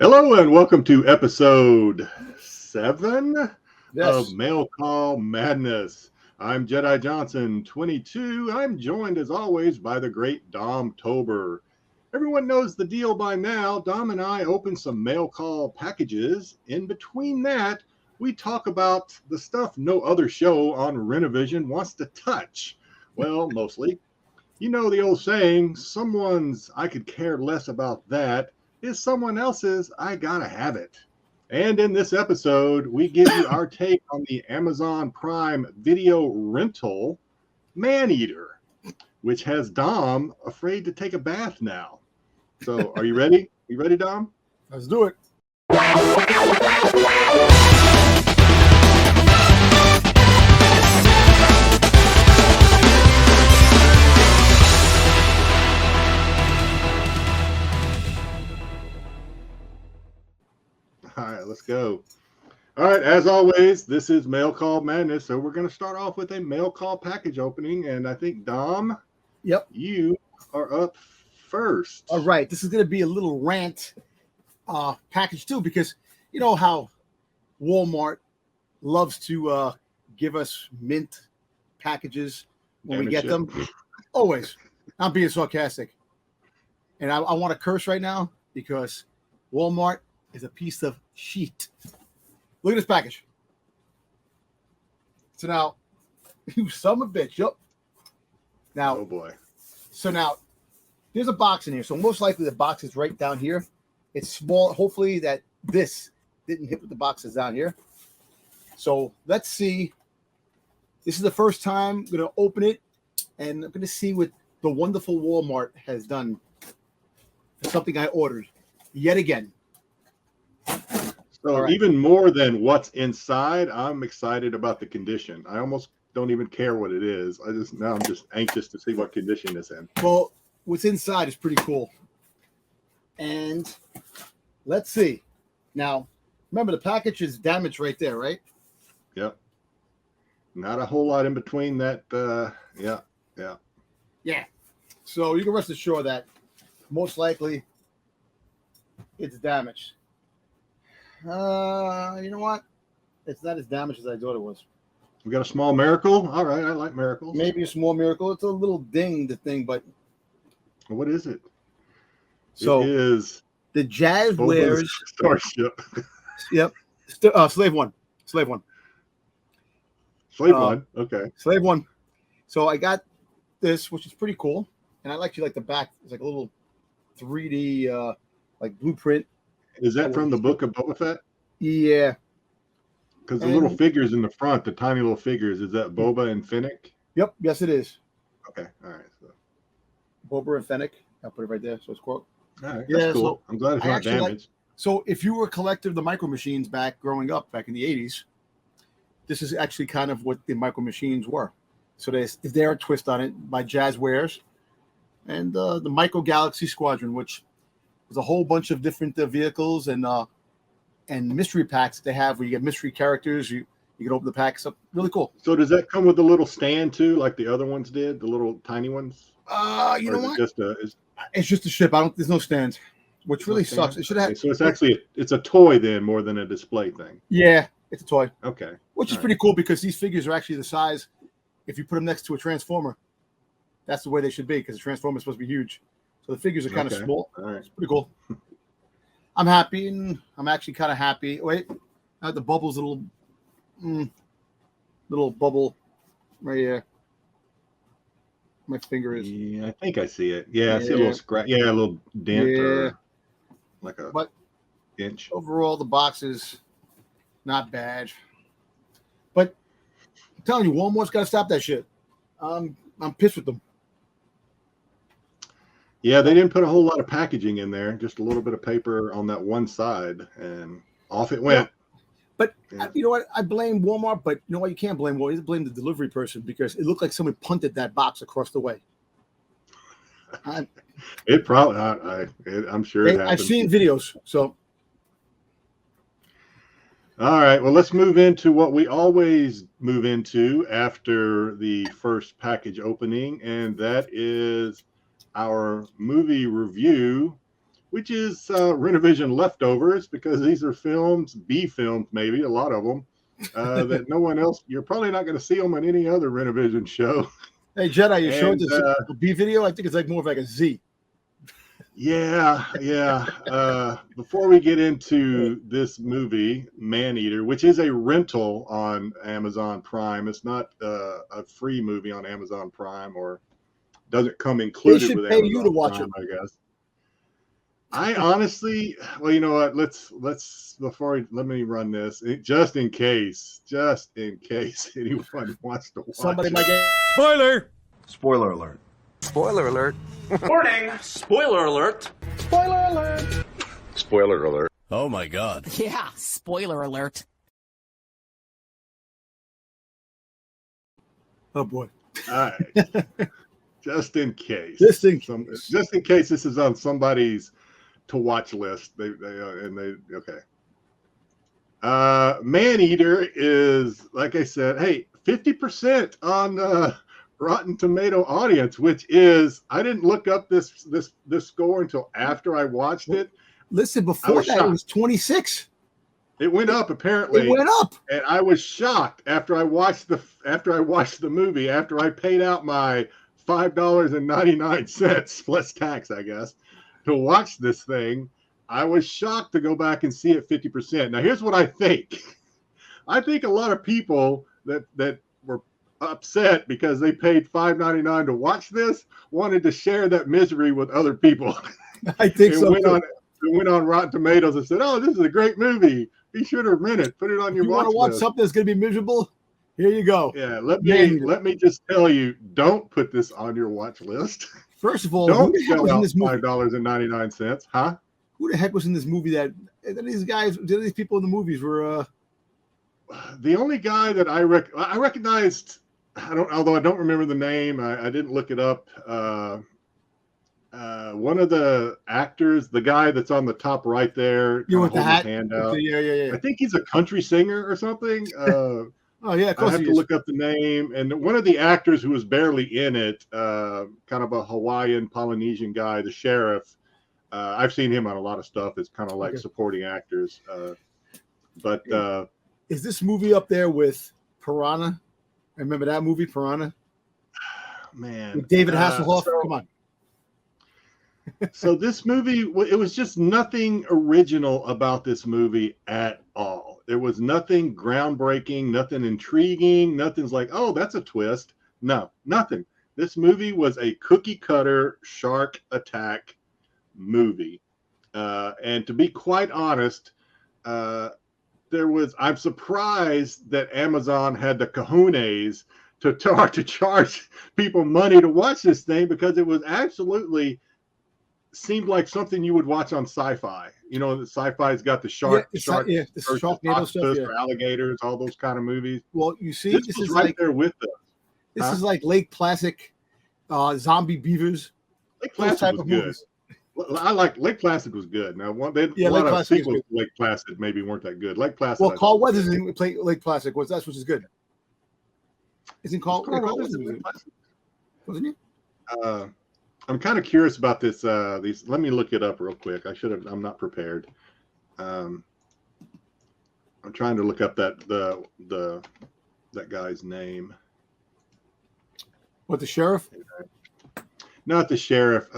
Hello and welcome to episode 7 Yes. of Mail Call Madness. I'm Jedi Johnson, 22. I'm joined as always by the Great Domtober. Everyone knows the deal by now. Dom and I open some mail call packages. In between that, we talk about the stuff no other show on Rennavision wants to touch. Well, mostly. You know the old saying, someone's I could care less about that is someone else's I gotta have it. And in this episode, we give you our take on the Amazon Prime video rental Maneater, which has Dom afraid to take a bath now. So are you ready? You ready, Dom? Let's do it. All right, let's go. All right, as always, this is Mail Call Madness. So we're going to start off with a mail call package opening. And I think, Dom, Yep. you are up first. All right. This is going to be a little rant package too, because you know how Walmart loves to give us mint packages when we get them. Always. I'm being sarcastic. And I want to curse right now because Walmart is a piece of shit. Look at this package. So now, you son of a bitch. Yep. Now, Oh boy. So now, there's a box in here. So most likely the box is right down here. It's small. Hopefully that this didn't hit with the boxes down here. So let's see. This is the first time I'm going to open it, and I'm going to see what the wonderful Walmart has done for something I ordered yet again. So All right. even more than what's inside, I'm excited about the condition. I almost don't even care what it is. I'm just anxious to see what condition it's in. Well, what's inside is pretty cool. And let's see. Now, remember the package is damaged right there, right? Yep. Not a whole lot in between that. Yeah. So you can rest assured that most likely it's damaged. You know what? It's not as damaged as I thought it was. We got a small miracle. All right, I like miracles. Maybe a small miracle. It's a little ding, the thing, but What is it? so it is the Jazz Boba's wears. Starship. Yep. Slave one. Slave one. Okay. Slave one. So I got this, which is pretty cool, and I actually like the back. It's like a little 3D like blueprint. Is that from the book of Boba Fett? Yeah. Because the little figures in the front, the tiny little figures, is that Boba and Fennec? Yep. Yes, it is. Okay. All right. So. Boba and Fennec. I'll put it right there. So it's quote. All right. Yeah, That's cool. so I'm glad it's I not actually damaged. So if you were a collector of the Micro Machines growing up back in the 80s, this is actually kind of what the Micro Machines were. So there's a twist on it by Jazz Wares and the Micro Galaxy Squadron, which was a whole bunch of different vehicles and mystery packs they have where you get mystery characters. You can open the packs up. Really cool. So does that come with a little stand too, like the other ones did, the little tiny ones? You know what? It's It's just a ship. There's no stand, which really sucks. It should have. Okay, so it's actually it's a toy then more than a display thing. Yeah, it's a toy. Okay. Which is pretty cool because these figures are actually the size. If you put them next to a Transformer, that's the way they should be because the Transformer is supposed to be huge. So the figures are kind of small. All right. It's pretty cool. I'm happy, and I'm actually kind of happy. Wait, the bubble's a little bubble right here. My finger is. Yeah, I think I see it. Yeah, I see a little scratch. Yeah, a little dent or like a inch. Overall, the box is not bad. But I'm telling you, Walmart's got to stop that shit. I'm pissed with them. Yeah, they didn't put a whole lot of packaging in there, just a little bit of paper on that one side, and off it went. But you know what? I blame Walmart, but you know what? You can't blame Walmart. You blame the delivery person because it looked like someone punted that box across the way. It probably, I'm sure it happened. I've seen videos, so. All right, well, let's move into what we always move into after the first package opening, and that is our movie review which is Rennavision leftovers, because these are films, B films maybe, a lot of them, that no one else, you're probably not going to see them on any other Rennavision show. Hey, Jedi, you showed And this a B video? I think it's like more of like a Z. yeah. Before we get into this movie, Maneater, which is a rental on Amazon Prime, it's not a free movie on Amazon Prime, or doesn't come They included should with pay Amazon you to watch Prime, it. I guess. I honestly, well, you know what? Let's let me run this just in case anyone wants to watch Somebody it. might get Spoiler! Spoiler alert. Spoiler alert. Warning! Spoiler alert! spoiler alert. Spoiler alert. Oh my god. Yeah, spoiler alert. Oh boy. All right. Just in case. Just in case this is on somebody's to watch list. Okay. Maneater is, like I said, hey, 50% on Rotten Tomato audience, which is, I didn't look up this score until after I watched it. Listen, before that, it was 26. It went up, apparently. It went up, and I was shocked after I watched the movie. After I paid out my $5.99 plus tax, I guess, to watch this thing, I was shocked to go back and see it 50%. Now, here's what I think. I think a lot of people that were upset because they paid $5.99 to watch this wanted to share that misery with other people. I think so. It went on Rotten Tomatoes and said, "Oh, this is a great movie. Be sure to rent it. Put it on your watch list." You want to watch something that's going to be miserable? Here you go. Yeah, let me just tell you, don't put this on your watch list. First of all, Don't who the heck shell was in out this movie? $5.99, huh? Who the heck was in this movie? These people in the movies were. The only guy that I recognized, although I don't remember the name, I didn't look it up. One of the actors, the guy that's on the top right there, You with the hat? hand out. Yeah. I think he's a country singer or something. Oh yeah, of course I have to look up the name. And one of the actors who was barely in it, kind of a Hawaiian Polynesian guy, the sheriff. I've seen him on a lot of stuff. It's kind of like supporting actors. But is this movie up there with Piranha? Remember that movie, Piranha? Man, With David Hasselhoff. Come on. So this movie, it was just nothing original about this movie at all. There was nothing groundbreaking, nothing intriguing, nothing's like, oh, that's a twist. No, nothing. This movie was a cookie cutter shark attack movie. And to be quite honest, I'm surprised that Amazon had the cojones to charge people money to watch this thing, because it was absolutely seemed like something you would watch on sci-fi. You know, the sci-fi's got the shark, the Sharknado stuff, or alligators, all those kind of movies. Well, you see, this is right there with them. This is like Lake Placid, zombie beavers. Lake Placid was good. I like Lake Placid was good. Now, a lot of sequels to Lake Placid maybe weren't that good. Lake Placid. Well, Carl Weathers in Lake Placid that's which is good. Isn't Carl Weathers in Lake Placid? Wasn't he? I'm kind of curious about this. These. Let me look it up real quick. I'm not prepared. I'm trying to look up that guy's name. What, the sheriff? Not the sheriff.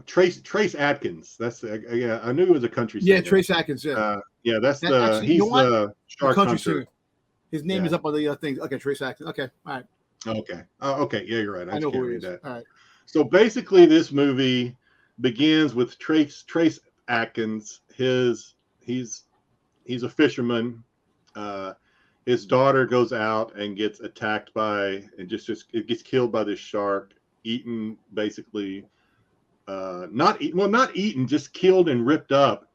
Trace Atkins. That's yeah. I knew he was a country singer. Yeah, Trace Atkins. Yeah. Yeah, that's he's the shark country hunter. singer. His name is up on the thing. Okay, Trace Atkins. Okay, all right. Okay. Okay. Yeah, you're right. I know can't who he read is. that. All right. So basically, this movie begins with Trace Atkins. He's a fisherman. His daughter goes out and gets attacked it gets killed by this shark, eaten basically. Not eaten, just killed and ripped up.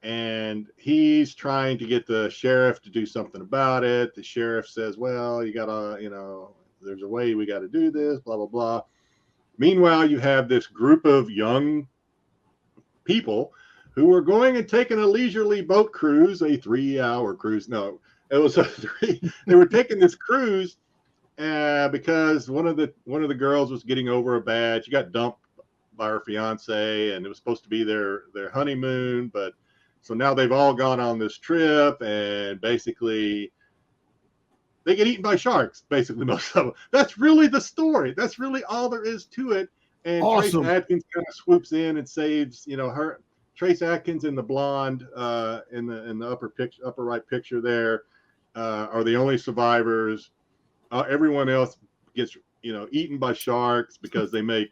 And he's trying to get the sheriff to do something about it. The sheriff says, "Well, you gotta, there's a way we got to do this." Blah blah blah. Meanwhile, you have this group of young people who are going and taking a leisurely boat cruise, a 3-hour cruise. No, it was they were taking this cruise because one of the girls was getting over a bad. She got dumped by her fiance, and it was supposed to be their honeymoon, but so now they've all gone on this trip, and basically they get eaten by sharks, basically, most of them. That's really the story. That's really all there is to it. And Awesome. Trace Adkins kind of swoops in and saves, her. Trace Adkins and the blonde in the upper right picture there are the only survivors. Everyone else gets, eaten by sharks because they make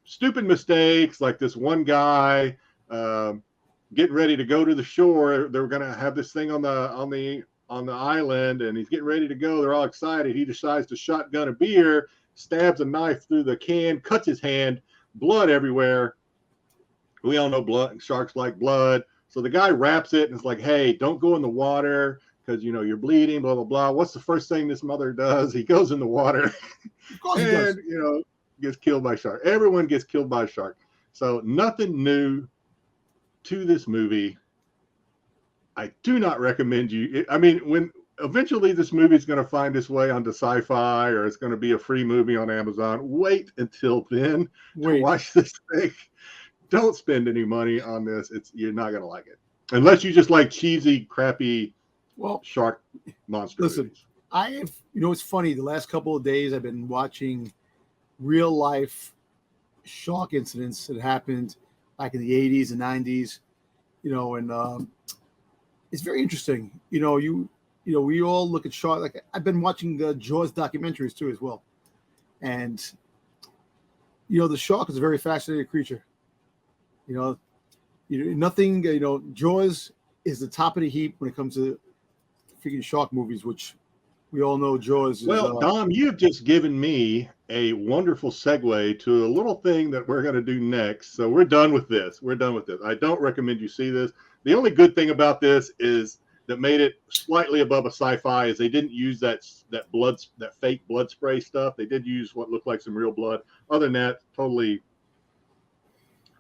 stupid mistakes. Like this one guy getting ready to go to the shore. They were going to have this thing on the island, and he's getting ready to go. They're all excited. He decides to shotgun a beer, stabs a knife through the can, cuts his hand, blood everywhere. We all know sharks like blood. So the guy wraps it and is like, hey, don't go in the water because, you're bleeding, blah, blah, blah. What's the first thing this mother does? He goes in the water and, gets killed by a shark. Everyone gets killed by a shark. So nothing new to this movie. I do not recommend you. When eventually this movie is going to find its way onto Sci-Fi, or it's going to be a free movie on Amazon, wait until then to watch this thing. Don't spend any money on this. You're not going to like it unless you just like cheesy, crappy, shark monster movies. I have, it's funny. The last couple of days, I've been watching real life shark incidents that happened back in the 80s and 90s. And it's very interesting. We all look at shark. Like I've been watching the Jaws documentaries too, as well. And the shark is a very fascinating creature. Nothing. Jaws is the top of the heap when it comes to freaking shark movies, which we all know Jaws is. Well, Dom, you've just given me a wonderful segue to a little thing that we're going to do next. So we're done with this. I don't recommend you see this. The only good thing about this is that made it slightly above a sci-fi is they didn't use that fake blood spray stuff. They did use what looked like some real blood. Other than that, totally.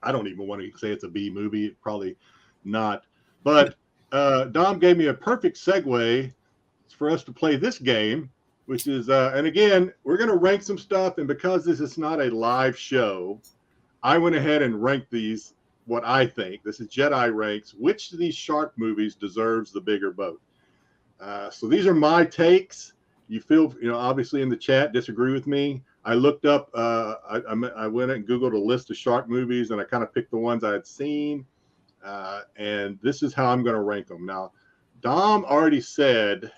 I don't even want to say it's a B movie. Probably not. But Dom gave me a perfect segue for us to play this game, which is, and again, we're going to rank some stuff. And because this is not a live show, I went ahead and ranked these, what I think. This is Jedi ranks. Which of these shark movies deserves the bigger vote? So these are my takes. You feel, obviously in the chat, disagree with me. I looked up, I went and Googled a list of shark movies, and I kind of picked the ones I had seen. And this is how I'm going to rank them. Now, Dom already said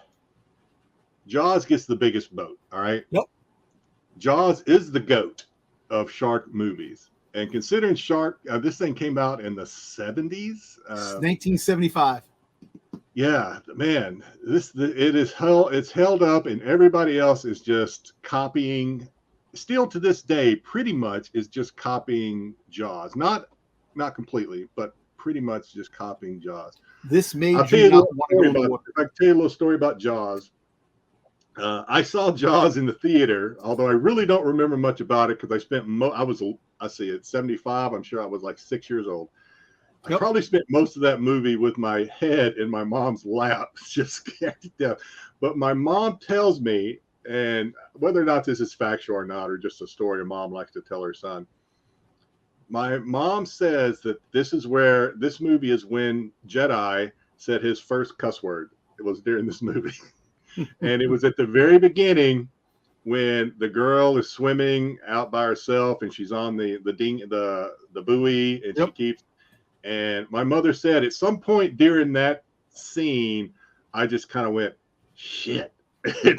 Jaws gets the biggest vote. All right. Yep. Jaws is the GOAT of shark movies. And considering this thing came out in the 70s. 1975. Yeah, man, it's held up, and everybody else is just copying. Still to this day, pretty much is just copying Jaws. Not completely, but pretty much just copying Jaws. This made If I tell you a little story about Jaws, I saw Jaws in the theater, although I really don't remember much about it because I spent at 75. I'm sure I was like 6 years old. I probably spent most of that movie with my head in my mom's lap, just scared to death. But my mom tells me, and whether or not this is factual or not, or just a story a mom likes to tell her son, my mom says that this movie is when Jedi said his first cuss word. It was during this movie. And it was at the very beginning when the girl is swimming out by herself and she's on the buoy, and she keeps. And my mother said at some point during that scene, I just kind of went, shit. She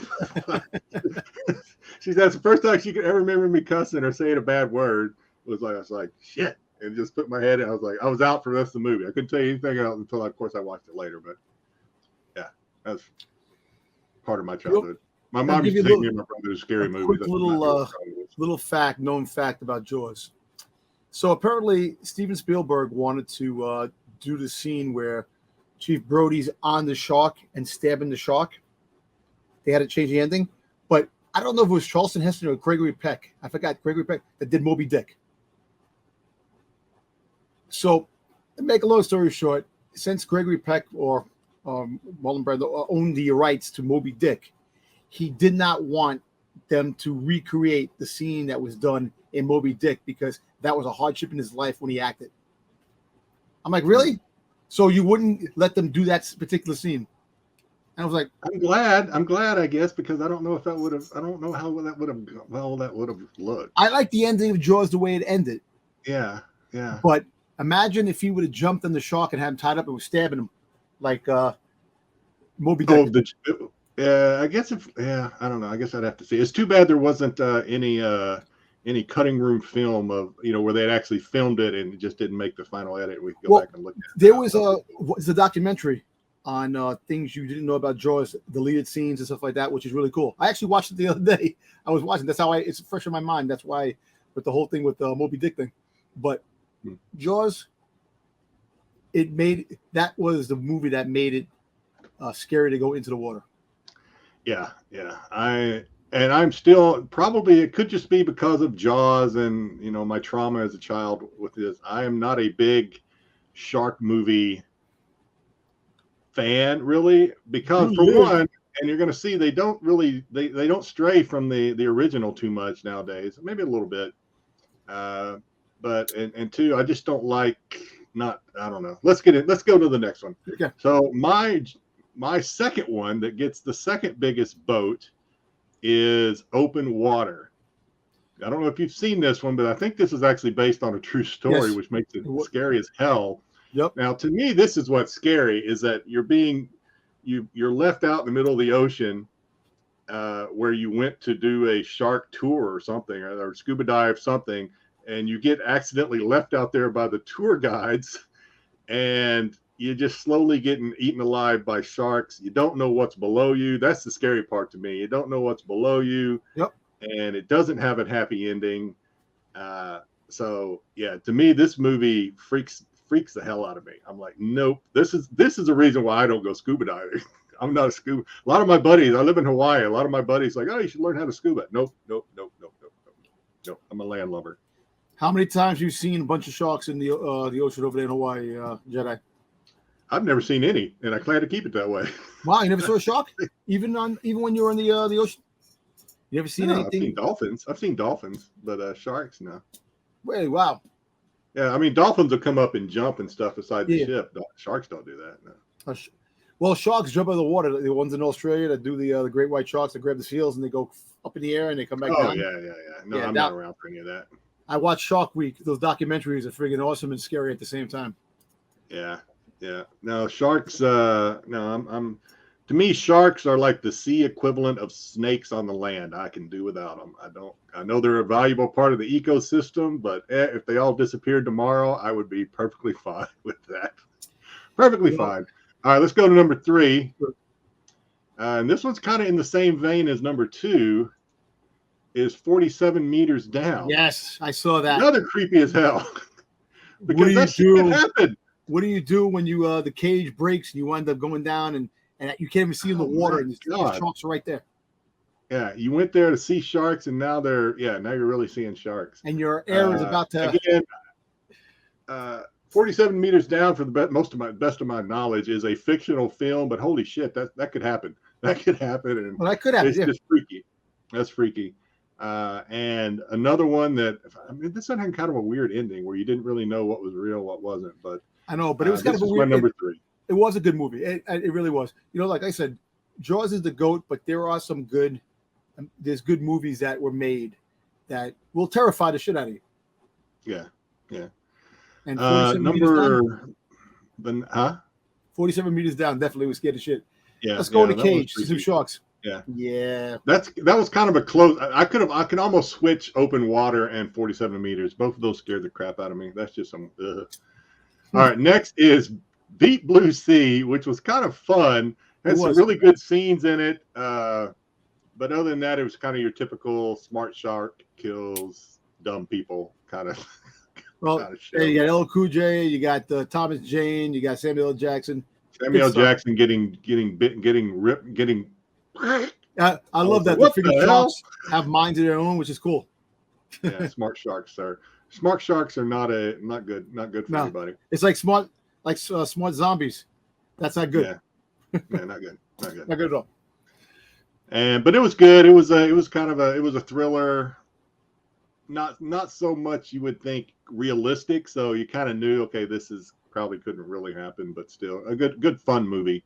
said that's the first time she could ever remember me cussing or saying a bad word. I was like, shit. And just put my head in. I was out for the rest of the movie. I couldn't tell you anything else until, of course, I watched it later. But yeah, that's part of my childhood. My mom used to take me and my brother to scary movies. Quick known fact about Jaws. So apparently Steven Spielberg wanted to do the scene where Chief Brody's on the shark and stabbing the shark. They had to change the ending. But I don't know if it was Charlton Heston or Gregory Peck. I forgot Gregory Peck that did Moby Dick. So to make a long story short, since Gregory Peck or Marlon Brando owned the rights to Moby Dick, he did not want them to recreate the scene that was done in Moby Dick because that was a hardship in his life when he acted. I'm like, really? So you wouldn't let them do that particular scene? And I was like, I'm glad, I guess, because I don't know if that would have. I don't know how that would have looked. I like the ending of Jaws the way it ended. Yeah. But imagine if he would have jumped on the shark and had him tied up and was stabbing him, like Moby Dick. I guess I don't know. I guess I'd have to see. It's too bad there wasn't any cutting room film of where they'd actually filmed it and it just didn't make the final edit. We can go back and look at it. There was a documentary on things you didn't know about Jaws, deleted scenes and stuff like that, which is really cool. I actually watched it the other day. I was watching. That's how it's fresh in my mind. That's why with the whole thing with the Moby Dick thing. But Jaws, that was the movie that made it scary to go into the water. Yeah. I'm still probably, it could just be because of Jaws and my trauma as a child with this. I am not a big shark movie fan, really, because for one, and you're going to see they don't really they don't stray from the original too much nowadays. Maybe a little bit, but and two, I just don't like. I don't know. Let's go to the next one. Okay. So my second one that gets the second biggest vote is Open Water. I don't know if you've seen this one, but I think this is actually based on a true story, which makes it scary as hell. Yep. Now, to me, this is what's scary: is that you're left out in the middle of the ocean, where you went to do a shark tour or something, or scuba dive something, and you get accidentally left out there by the tour guides, and you're just slowly getting eaten alive by sharks. You don't know what's below you. That's the scary part to me. You don't know what's below you. Yep. And it doesn't have a happy ending. So yeah, to me, this movie freaks the hell out of me. I'm like, nope. This is the reason why I don't go scuba diving. I'm not a scuba. A lot of my buddies, I live in Hawaii. A lot of my buddies like, oh, you should learn how to scuba. Nope. I'm a landlubber. How many times you've seen a bunch of sharks in the ocean over there in Hawaii, Jedi? I've never seen any, and I plan to keep it that way. Wow, you never saw a shark, even when you were in the ocean. You ever seen anything? I've seen dolphins, but sharks, no. Wait, wow. Yeah, I mean, dolphins will come up and jump and stuff beside the ship. Sharks don't do that. No. Well, sharks jump out of the water. The ones in Australia that do the great white sharks that grab the seals and they go up in the air and they come back down. Oh, yeah. No, I'm not around for any of that. I watched Shark Week. Those documentaries are friggin' awesome and scary at the same time. Yeah. No, sharks. I'm. To me, sharks are like the sea equivalent of snakes on the land. I can do without them. I know they're a valuable part of the ecosystem, but if they all disappeared tomorrow, I would be perfectly fine with that. Perfectly fine. All right, let's go to number 3. And this one's kind of in the same vein as number 2. Is 47 meters down. Yes, I saw that. Another creepy as hell. Because that shit can happen. What do you do when you the cage breaks and you wind up going down and you can't even see in the water and the sharks are right there? Yeah, you went there to see sharks and now you're really seeing sharks. And your air is about to again. 47 meters down, for the best of my knowledge, is a fictional film, but holy shit, that could happen. That could happen, and that could happen. It's just freaky. That's freaky. And another one that this one had kind of a weird ending where you didn't really know what was real, what wasn't. But I know, but it was kind of a weird. My number 3. It was a good movie. It really was. Like I said, Jaws is the GOAT, but there are some good. There's good movies that were made that will terrify the shit out of you. Yeah. And 47 meters down definitely was scared of shit. Yeah. Let's go in the cage. See some sharks. Yeah. That was kind of a close. I could almost switch Open Water and 47 meters. Both of those scared the crap out of me. That's just some. All right. Next is Deep Blue Sea, which was kind of fun. Had some really good scenes in it. But other than that, it was kind of your typical smart shark kills dumb people kind of. Well, you got LL Cool J, you got Thomas Jane, you got Samuel L. Jackson. Samuel L. Jackson getting ripped, getting. I love that. The freaking sharks have minds of their own, which is cool. Yeah, smart sharks are not good for anybody. It's like smart zombies. That's not good. Yeah, not good. Not good at all. But it was good. It was a thriller. not so much you would think realistic. So you kind of knew, okay, this is probably couldn't really happen, but still a good fun movie.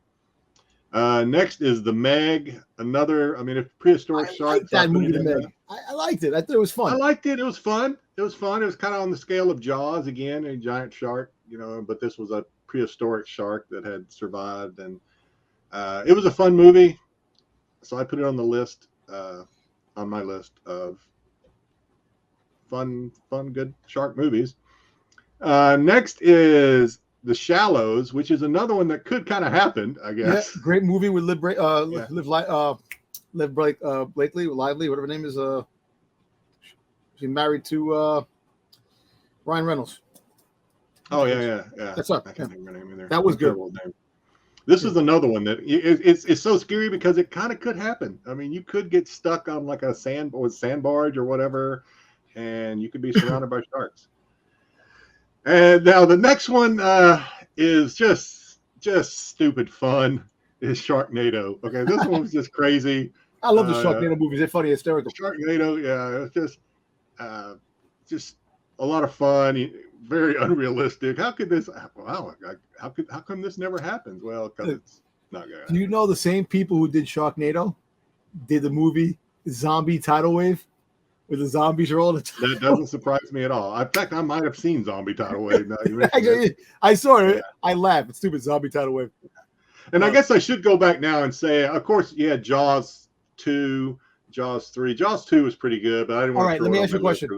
Next is the Meg. Another, I mean, if prehistoric I sharks. liked that movie, The Meg. I liked it. I thought it was fun. I liked it. It was fun. It was fun. It was kind of on the scale of Jaws again, a giant shark, but this was a prehistoric shark that had survived, and it was a fun movie. So I put it on the list, on my list of fun, good shark movies. Next is The Shallows, which is another one that could kind of happen, I guess. Yeah, great movie with Liv Blakely, Lively, whatever her name is. She's married to Ryan Reynolds. Oh yeah. That's up. I can't think of her name either. That was good. This is another one that it's so scary because it kind of could happen. I mean, you could get stuck on like a sand barge or whatever, and you could be surrounded by sharks. And now the next one is just stupid fun. Is Sharknado. Okay, this one was just crazy. I love the Sharknado movies. They're funny, hysterical. Sharknado, yeah, it's just a lot of fun. Very unrealistic. How could this? Wow, how come this never happens? Well, because it's not good. Do you know the same people who did Sharknado did the movie Zombie Tidal Wave, where the zombies are all the time? That doesn't surprise me at all. In fact, I might have seen Zombie Tidal Wave. Now I saw it. Yeah. I laughed. It's stupid. Zombie Tidal Wave. And I guess I should go back now and say, of course, yeah, Jaws 2, Jaws 3. Jaws 2 was pretty good, but I didn't want to. All right, let me ask you a question.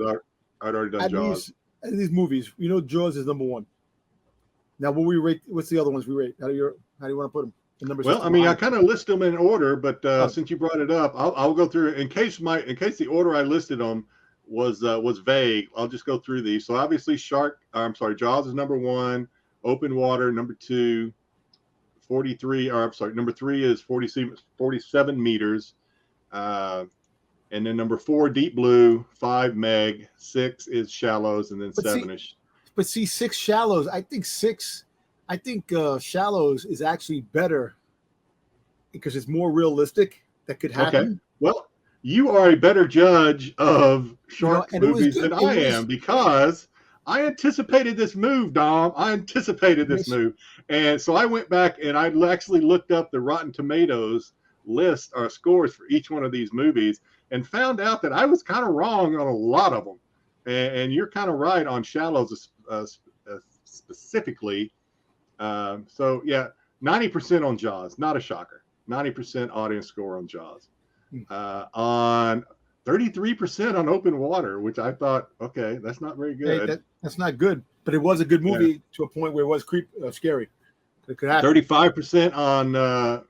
I'd already done Jaws. These movies, Jaws is number one. Now, what we rate? What's the other ones we rate? How do you want to put them? The numbers. Well, I mean, I kind of list them in order, but since you brought it up, I'll go through in case the order I listed them was vague. I'll just go through these. So obviously, Jaws is number one. Open Water number two. 43. Number 3 is 47 meters. And then number 4, Deep Blue, 5, Meg, 6 is Shallows, and then 7 is. But see, 6 Shallows. I think Shallows is actually better because it's more realistic. That could happen. Okay. Well, you are a better judge of shark movies than I am because I anticipated this move, Dom. I anticipated this move. And so I went back and I actually looked up the Rotten Tomatoes list or scores for each one of these movies and found out that I was kind of wrong on a lot of them. And you're kind of right on Shallows specifically. So, yeah, 90% on Jaws. Not a shocker. 90% audience score on Jaws. On 33% on Open Water, which I thought, okay, that's not very good. Hey, that's not good, but it was a good movie to a point where it was scary. It could happen. 35% on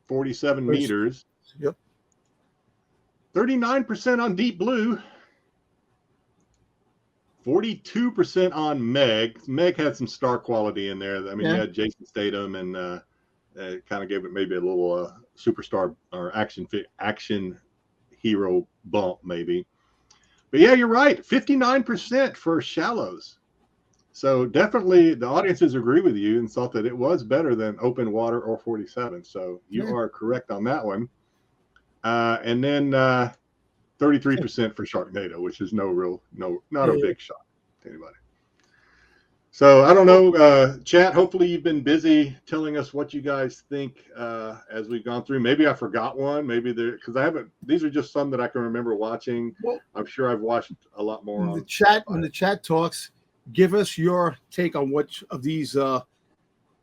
47 meters. Yep. 39% on Deep Blue. 42% on Meg. Meg had some star quality in there. I mean, you had Jason Statham, and it kind of gave it maybe a little superstar or action hero bump, maybe. But yeah, you're right. 59% for Shallows. So definitely the audiences agree with you and thought that it was better than Open Water or 47. So you are correct on that one. And then 33% for Sharknado, which is not a big shock to anybody. So I don't know, chat, hopefully you've been busy telling us what you guys think as we've gone through. Maybe I forgot one, because these are just some that I can remember watching. Well, I'm sure I've watched a lot more. When the chat talks, give us your take on which of these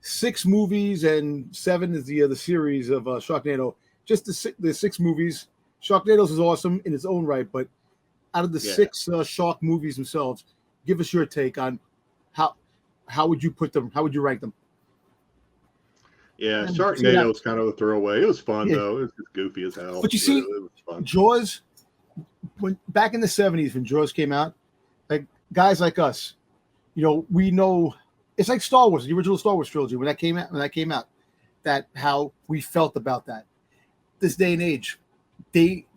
6 movies, and 7 is the series of Sharknado. Just the 6 movies. Sharknado's is awesome in its own right, but out of the 6 shark movies themselves, give us your take on how would you put them? How would you rank them? Yeah, Sharknado was kind of a throwaway. It was fun though. It was just goofy as hell. But you see, it was fun. Jaws, back in the 70s when Jaws came out, like guys like us, we know it's like Star Wars, the original Star Wars trilogy when that came out, that how we felt about that. This day and age,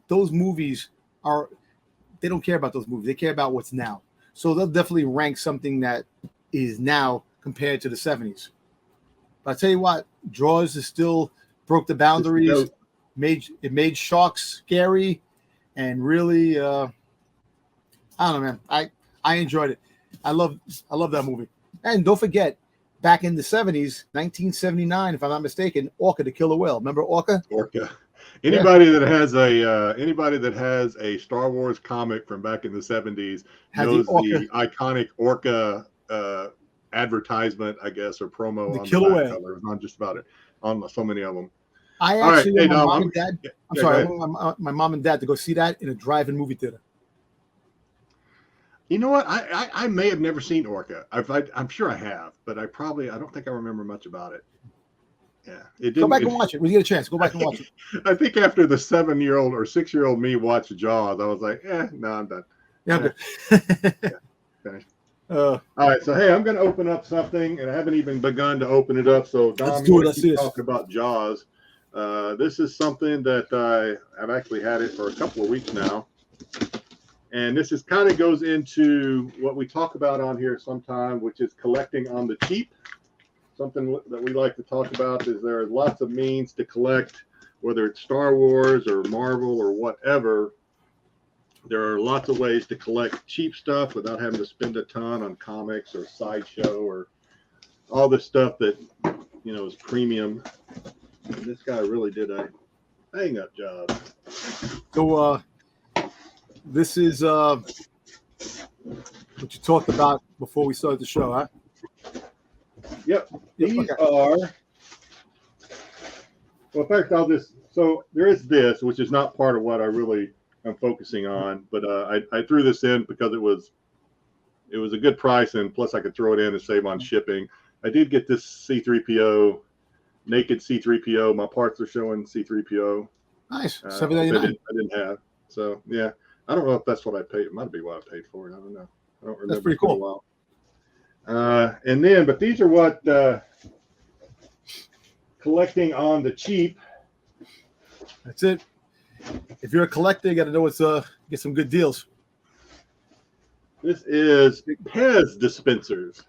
those movies they don't care about those movies. They care about what's now. So they'll definitely rank something that is now compared to the 70s. But I'll tell you what, Jaws is still broke the boundaries, made sharks scary, and really I don't know, man. I enjoyed it. I love that movie. And don't forget, back in the 70s, 1979, if I'm not mistaken, Orca the Killer Whale. Remember Orca? Orca. Anybody that has a Star Wars comic from back in the 70s knows the iconic Orca advertisement, I guess, or promo the on Killer the back Whale. cover. Not just about it, on so many of them. I actually Hey, my Dom, mom and dad. I'm yeah, sorry, I want my mom and dad to go see that in a drive-in movie theater. You know what? I may have never seen Orca. I'm sure I have, but I don't think I remember much about it. Yeah, it didn't. Go back and watch it when you get a chance. Go back and watch it. I think after the 7-year-old or 6-year-old me watched Jaws, I was like, no, I'm done. Yeah, I'm good. Yeah, finished. All right, so hey, I'm going to open up something, and I haven't even begun to open it up. So Dom, let's do it. Let's see this. Talking about Jaws. This is something that I've actually had it for a couple of weeks now, and this is kind of goes into what we talk about on here sometime, which is collecting on the cheap. Something that we like to talk about is there are lots of means to collect, whether it's Star Wars or Marvel or whatever. There are lots of ways to collect cheap stuff without having to spend a ton on comics or Sideshow or all the stuff that, is premium. And this guy really did a hang-up job. So this is what you talked about before we started the show, huh? Yep. These are, well, first so there is this, which is not part of what I'm focusing on, but I threw this in because it was a good price, and plus I could throw it in and save on shipping. I did get this C-3PO, naked C-3PO. My parts are showing C-3PO. Nice. $7.99. I didn't have. So, yeah. I don't know if that's what I paid. It might be what I paid for it. I don't know. I don't remember. That's pretty cool. But these are what collecting on the cheap. That's it. If you're a collector, you got to know what's get some good deals. This is Pez dispensers.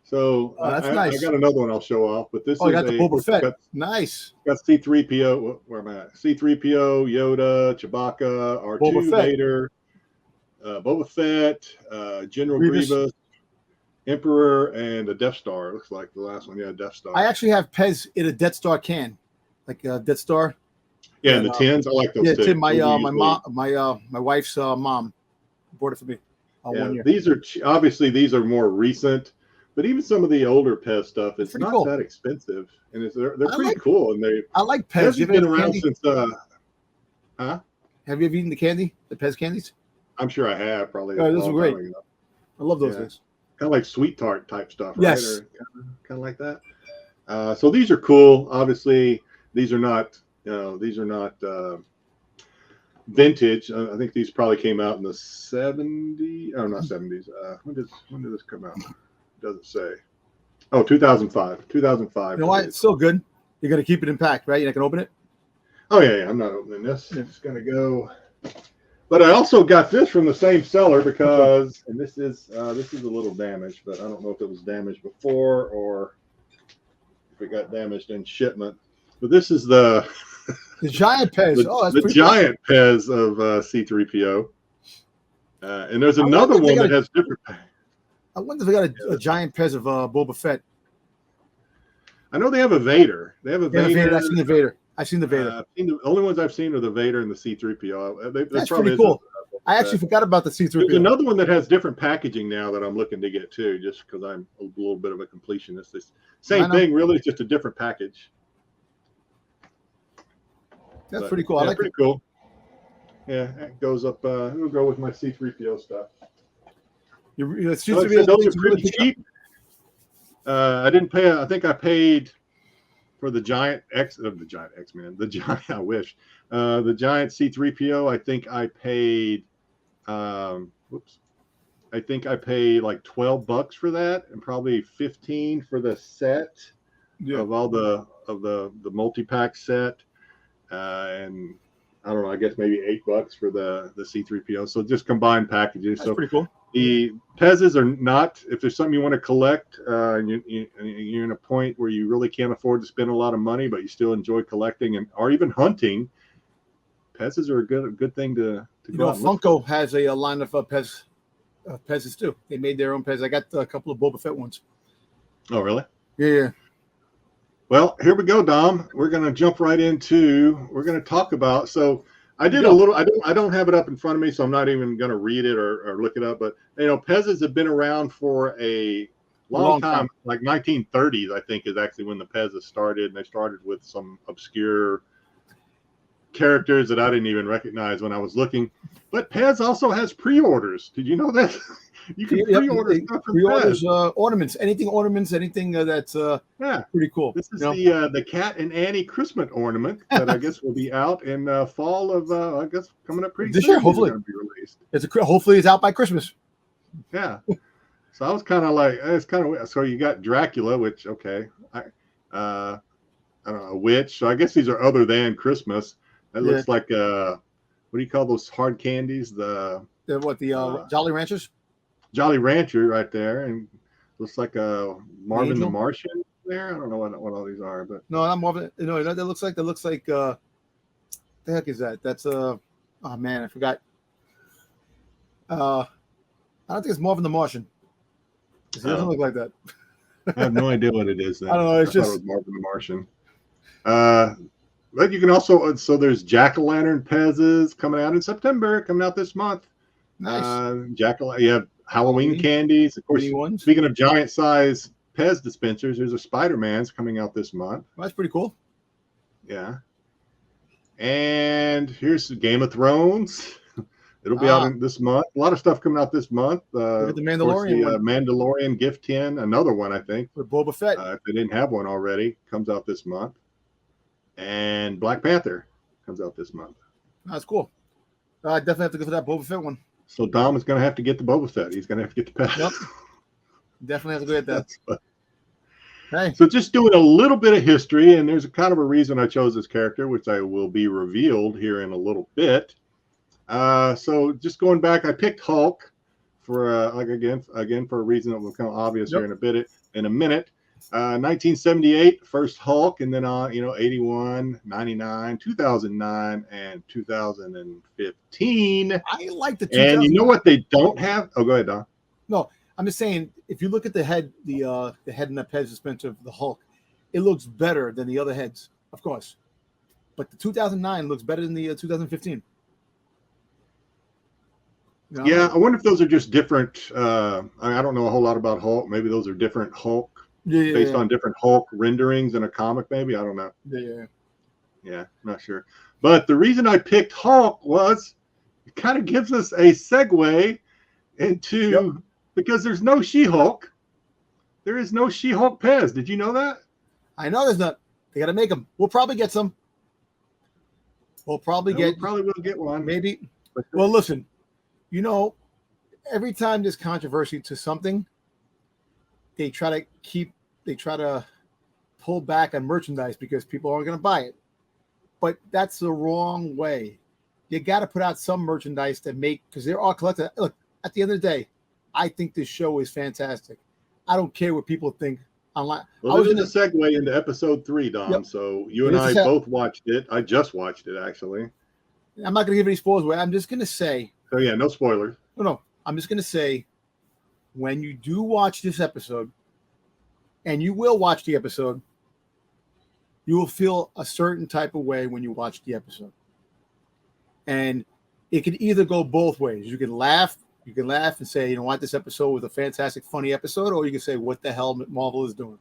So that's nice. I got another one I'll show off, but this is got the Boba Fett. Nice. Got C-3PO. Where am I at? C-3PO, Yoda, Chewbacca, R2, Vader, Boba Fett, General Grievous, Emperor, and a Death Star. It looks like the last one. Yeah, Death Star. I actually have Pez in a Death Star can, like a Death Star. Yeah, and the tins. I like those. Yeah, too. Tim. My mom, my wife's mom bought it for me. 1 year. These are obviously more recent, but even some of the older Pez stuff, it's not that expensive, and they're pretty cool. And I like Pez. Pez has been around since. Have you ever eaten the candy, the Pez candies? I'm sure I have. Probably. Oh, those are great. I love those things. Kind of like sweet tart type stuff, right? Yes. Or kind of like that. So these are cool. Obviously, these are not. Vintage. I think these probably came out in the 70s. Oh, not 70s. When did this come out? It doesn't say. Oh, 2005. 2005. You know why? It's so good. You're gonna keep it intact, right? You're not gonna open it. Oh yeah. I'm not opening this. Yeah. It's gonna go. But I also got this from the same seller because, and this is a little damaged, but I don't know if it was damaged before or if it got damaged in shipment. But this is the giant Pez. The giant Pez of C-3PO. And there's another one that has different. I wonder if they got a giant Pez of Boba Fett. I know they have a Vader. They have a Vader. I've seen the Vader. The only ones I've seen are the Vader and the C-3PO. That's pretty cool. I actually forgot about the C-3PO. There's another one that has different packaging now that I'm looking to get too, just because I'm a little bit of a completionist. It's same thing, really. It's just a different package. That's pretty cool. I like pretty cool. Yeah, it goes up. It'll go with my C-3PO stuff. Those are pretty cheap. I didn't pay. I think I paid for the giant X-Men. The giant. I wish. The giant C-3PO. I think I paid. I think I paid like $12 for that, and probably $15 for the set of all the multi-pack set. And I don't know, I guess maybe $8 for the C-3PO. So just combined packages. That's pretty cool. The Pez's are not, if there's something you want to collect, and you're in a point where you really can't afford to spend a lot of money, but you still enjoy collecting or even hunting, Pez's are a good thing to to You go know, out and look Funko has a line of Pez's too. They made their own Pez. I got a couple of Boba Fett ones. for. Oh, really? Yeah. Well, here we go, Dom. We're going to jump right into. We're going to talk about. So I did a Go. little. I don't have it up in front of me, so I'm not even going to read it or look it up. But Pez's have been around for a long time. Like 1930s, I think, is actually when the Pez's started, and they started with some obscure characters that I didn't even recognize when I was looking. But Pez also has pre-orders. Did you know that? You can pre-order stuff from pre-orders, Pez. ornaments, anything that's pretty cool. This is the Cat and Annie Christmas ornament that I guess will be out in fall of I guess coming up pretty this soon. year. Hopefully, be released. Hopefully it's out by Christmas. Yeah. So I was kind of like, it's kind of weird. So you got Dracula, which okay, I don't know, a witch. So I guess these are other than Christmas. That looks like what do you call those hard candies? The Jolly Ranchers. Jolly Rancher right there, and looks like a Marvin the Martian there. I don't know what all these are, but no, not Marvin. No, that looks like the heck is that? That's oh man, I forgot. I don't think it's Marvin the Martian. It doesn't look like that. I have no idea what it is. Then. I don't know. It's just it was Marvin the Martian. But you can also there's Jack-o'-lantern Pez's coming out in September, coming out this month. Nice. You have Halloween candies. Of course, speaking of giant size Pez dispensers, there's a Spider-Man's coming out this month. Well, that's pretty cool. Yeah. And here's Game of Thrones. It'll be out this month. A lot of stuff coming out this month. The Mandalorian course, Mandalorian gift tin, another one, I think. With Boba Fett. If they didn't have one already, comes out this month. And Black Panther comes out this month. That's cool. I definitely have to go for that Boba Fett one. So Dom is going to have to get the Boba Fett. He's going to have to get the Pez. Yep. Definitely have to go get that. Hey. So just doing a little bit of history, and there's a kind of a reason I chose this character, which I will be revealed here in a little bit. So just going back, I picked Hulk for again for a reason that will become obvious here in a minute. 1978, first Hulk, and then 81, 99, 2009, and 2015. I like the 2000. And you know what they don't have? Oh, go ahead, Don. No, I'm just saying, if you look at the head, the head in the Pez dispenser of the Hulk, it looks better than the other heads, of course. But the 2009 looks better than the 2015. You know? Yeah, I wonder if those are just different. I don't know a whole lot about Hulk. Maybe those are different Hulk. Based on different Hulk renderings in a comic, maybe. I don't know. Yeah, not sure. But the reason I picked Hulk was it kind of gives us a segue into because there's no She-Hulk. There is no She-Hulk Pez. Did you know that? I know there's not. They got to make them. We'll probably get some. We probably will get one. Maybe. Well, listen, every time there's controversy to something, they try to pull back on merchandise because people aren't going to buy it. But that's the wrong way. You got to put out some merchandise because there are collectors. Look, at the end of the day, I think this show is fantastic. I don't care what people think online. Well, this is a segue into episode 3, Dom. Yep. So you and I both watched it. I just watched it, actually. I'm not going to give any spoilers away. I'm just going to say. So, yeah, no spoilers. No. I'm just going to say, when you do watch this episode, and you will watch the episode, you will feel a certain type of way when you watch the episode. And it can either go both ways. You can laugh and say, you know what, this episode was a fantastic, funny episode, or you can say, what the hell Marvel is doing.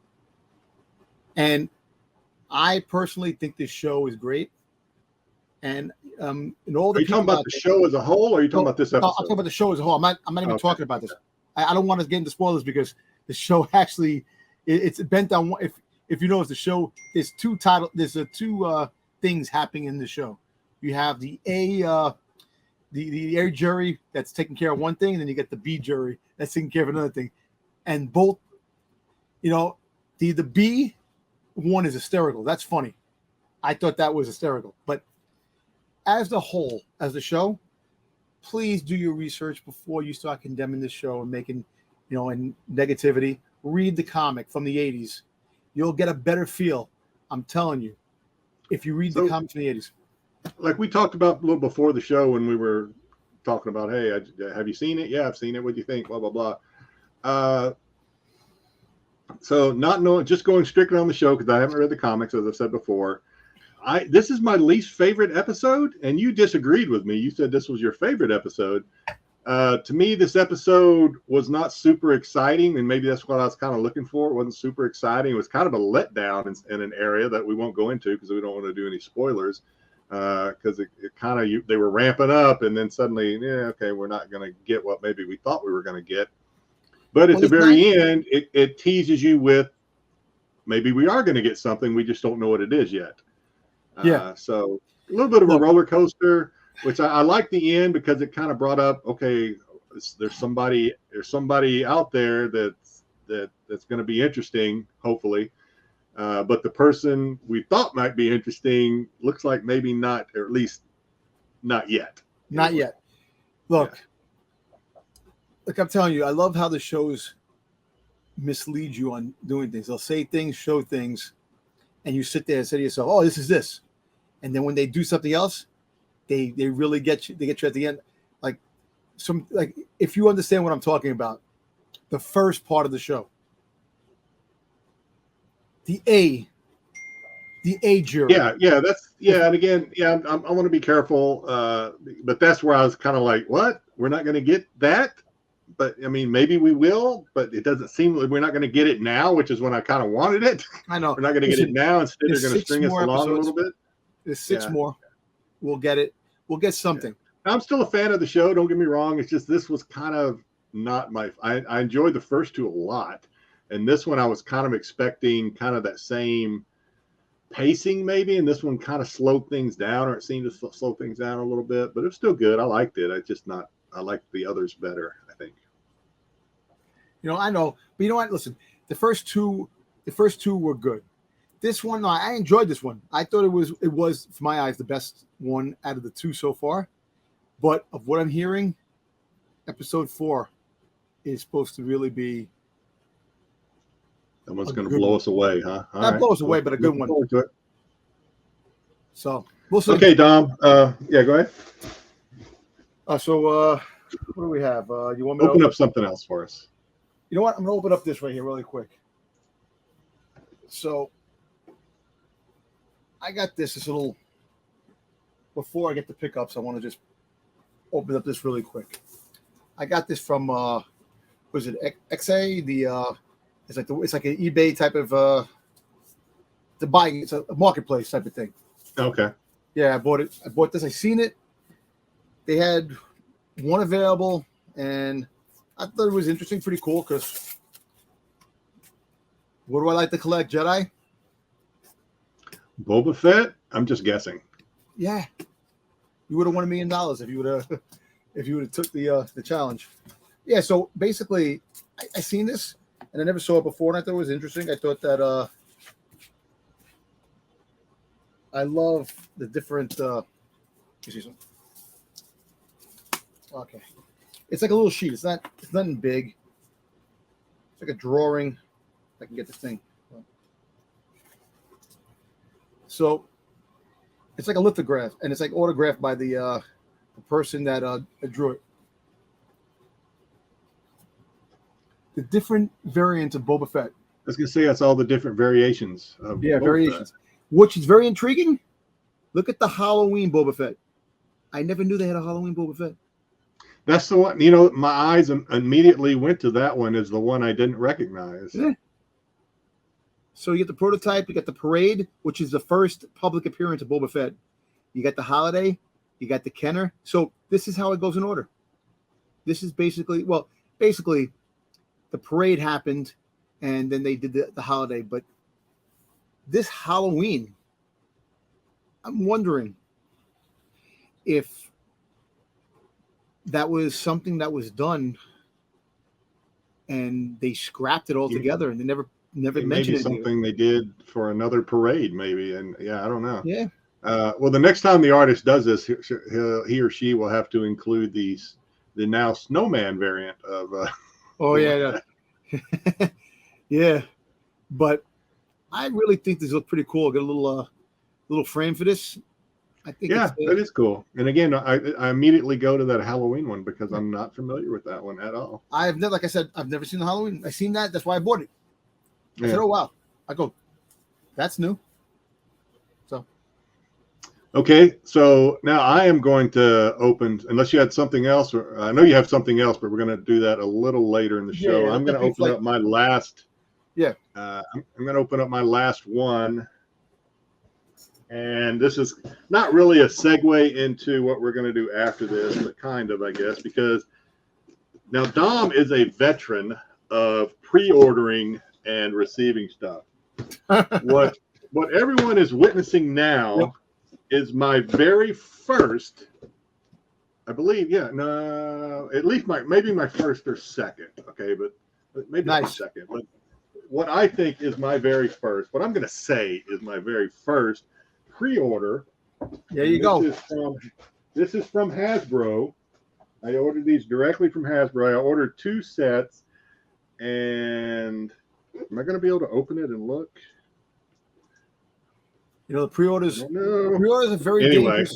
And I personally think this show is great. And in all the are you talking about the show as a whole, or are you talking about this episode? I'm talking about the show as a whole. I'm not even talking about this. I don't want to get into spoilers because the show actually it's bent on one. If you notice the show, there's two things happening in the show. You have the A jury that's taking care of one thing, and then you get the B jury that's taking care of another thing. And both, the B one is hysterical. That's funny. I thought that was hysterical. But as the whole, as the show, please do your research before you start condemning this show and making, and negativity. Read the comic from the 80s. You'll get a better feel. I'm telling you, if you read the comics from the 80s. Like we talked about a little before the show when we were talking about, hey, have you seen it? Yeah, I've seen it. What do you think? Blah, blah, blah. So not knowing, just going strictly on the show because I haven't read the comics, as I've said before. This is my least favorite episode, and you disagreed with me. You said this was your favorite episode. To me, this episode was not super exciting, and maybe that's what I was kind of looking for. It wasn't super exciting. It was kind of a letdown in an area that we won't go into because we don't want to do any spoilers. Because it kind of, they were ramping up, and then suddenly, okay, we're not going to get what maybe we thought we were going to get. But at the very end, it teases you with maybe we are going to get something. We just don't know what it is yet. So a little bit of a roller coaster, which I like the end because it kind of brought up, okay, there's somebody out there that's going to be interesting, hopefully. But the person we thought might be interesting looks like maybe not, or at least not yet. Not yet. Look, I'm telling you, I love how the shows mislead you on doing things. They'll say things, show things, and you sit there and say to yourself, "Oh, this is this," and then when they do something else, they really get you. They get you at the end. Like if you understand what I'm talking about, the first part of the show, the A jury. And again, I want to be careful, but that's where I was kind of like, what? We're not going to get that? But I mean, maybe we will, but it doesn't seem like we're not going to get it now, which is when I kind of wanted it. I know. We're not going to get it now. Instead, they're going to string us along a little bit. There's 6 more. We'll get it. We'll get something. Yeah. I'm still a fan of the show. Don't get me wrong. It's just this was kind of not my. I enjoyed the first 2 a lot, and this one I was kind of expecting kind of that same pacing maybe, and this one kind of slowed things down, or it seemed to slow things down a little bit. But it was still good. I liked it. I liked the others better, I think. I know, but you know what? Listen, the first two were good. This one, I enjoyed this one. I thought it was, for my eyes, the best one out of the 2 so far. But of what I'm hearing, episode 4 is supposed to really be. That one's going to blow us away, huh? Not blow us away, but a good one. So we'll see. Okay, Dom. Go ahead. So what do we have? You want me to open up something else for us? You know what? I'm going to open up this right here really quick. So I got this little, before I get the pickups, I want to just open up this really quick. I got this from, was it XA? It's like an eBay type of, it's a marketplace type of thing. Okay. Yeah, I bought it. I bought this. I seen it. They had one available, and I thought it was interesting, pretty cool, because what do I like to collect, Jedi? Boba Fett? I'm just guessing. Yeah. You would have won $1 million if you would have took the challenge. Yeah, so basically, I seen this, and I never saw it before, and I thought it was interesting. I thought that I love the different okay. It's like a little sheet. It's nothing big. It's like a drawing. If I can get this thing. So it's like a lithograph, and it's like autographed by the person that drew it. The different variants of Boba Fett. I was going to say that's all the different variations of Boba variations. Fett. Which is very intriguing. Look at the Halloween Boba Fett. I never knew they had a Halloween Boba Fett. That's the one, my eyes immediately went to that one as the one I didn't recognize. Yeah. So you get the prototype, you got the parade, which is the first public appearance of Boba Fett. You got the holiday, you got the Kenner. So this is how it goes in order. This is basically the parade happened, and then they did the holiday. But this Halloween, I'm wondering if that was something that was done and they scrapped it all together, and they never mentioned it. Something they did for another parade, maybe. And I don't know. Yeah. Well, the next time the artist does this, he or she will have to include the now snowman variant of. Yeah. Yeah. But I really think this looks pretty cool. Got a little frame for this. I think Yeah, it's that is cool. And again, I immediately go to that Halloween one because I'm not familiar with that one at all. I've never, like I said, I've never seen the Halloween. I seen that. That's why I bought it. I Yeah. said, oh wow. I go, that's new. So Okay, so now I am going to open, unless you had something else, or I know you have something else, but we're going to do that a little later in the show. Yeah, I'm going to that'd be open up my last. Yeah. I'm going to open up my last one. And this is not really a segue into what we're going to do after this, but kind of, I guess, because now Dom is a veteran of pre-ordering and receiving stuff. What everyone is witnessing now is my very first, I believe, no, at least maybe my first or second, okay, but maybe my second. But what I think is my very first, what I'm going to say is my very first pre-order. There you go. This is from Hasbro. I ordered these directly from Hasbro. I ordered 2 sets, and am I going to be able to open it and look? You know, the pre-orders. No. Pre-orders are very dangerous.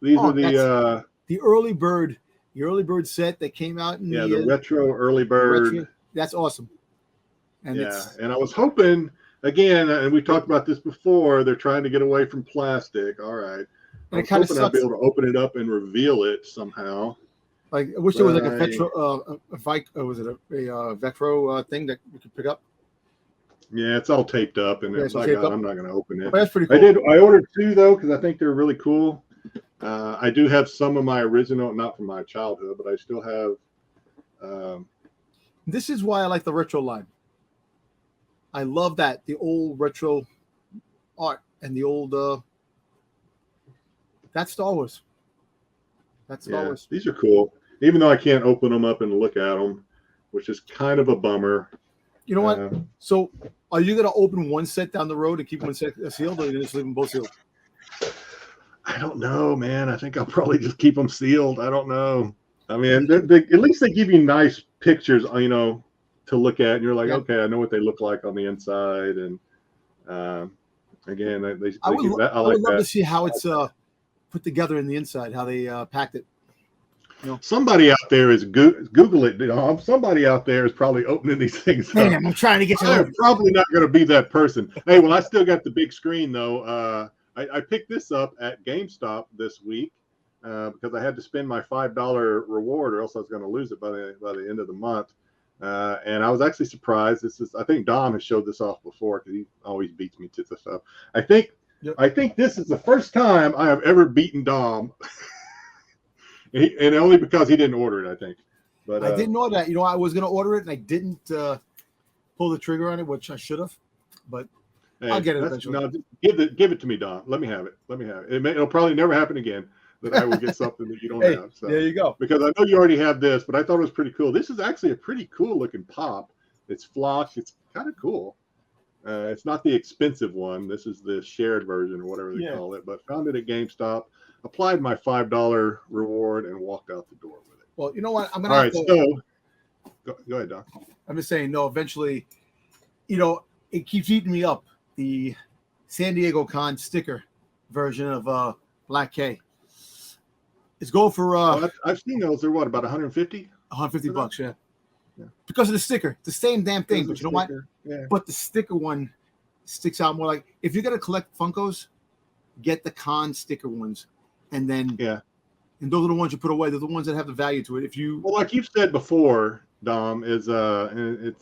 These are the early bird set that came out in the retro early bird. Retro, that's awesome. And and I was hoping, again, and we talked about this before, they're trying to get away from plastic. All right. I was hoping I'd be able to open it up and reveal it somehow. Like, I wish there was like a Vetro, was it a Vetro thing that we could pick up? Yeah, it's all taped up, and I'm not going to open it. But that's pretty cool. I ordered 2 though because I think they're really cool. I do have some of my original, not from my childhood, but I still have. This is why I like the retro line. I love that, the old retro art and the old. That's Star Wars. That's Star Wars. These are cool, even though I can't open them up and look at them, which is kind of a bummer. You know what? So, are you going to open one set down the road and keep one set sealed, or are you going to just leave them both sealed? I don't know, man. I think I'll probably just keep them sealed. I don't know. I mean, at least they give you nice pictures, you know, to look at, and you're like, okay, I know what they look like on the inside. And again, I would love to see how it's put together in the inside, how they packed it. You know? Somebody out there is Google it. You know, somebody out there is probably opening these things up. Man, I'm trying to get you. I'm probably not going to be that person. Hey, well, I still got the big screen though. I picked this up at GameStop this week because I had to spend my $5 reward, or else I was going to lose it by the end of the month. And I was actually surprised. I think Dom has showed this off before because he always beats me to this stuff. I think this is the first time I have ever beaten Dom. And only because he didn't order it, I think. But I didn't know that. You know, I was going to order it, and I didn't pull the trigger on it, which I should have. But I'll get it eventually. No, give it to me, Dom. Let me have it. It'll probably never happen again that I will get something that you don't have. So, there you go. Because I know you already have this, but I thought it was pretty cool. This is actually a pretty cool looking pop. It's flocked. It's kind of cool. It's not the expensive one. This is the shared version or whatever they call it. But found it at GameStop. Applied my $5 reward and walked out the door with it. Well, you know what? I'm gonna. All right, so go ahead, Doc. I'm just saying, no. Eventually, you know, it keeps eating me up. The San Diego Con sticker version of Black K. It's going for. I've seen those. They're what, about 150? $150, yeah. Because of the sticker, the same damn thing. But you know what? Yeah. But the sticker one sticks out more. Like if you're gonna collect Funkos, get the Con sticker ones. And then, and those are the ones you put away. They're the ones that have the value to it. Well, like you've said before, Dom, it's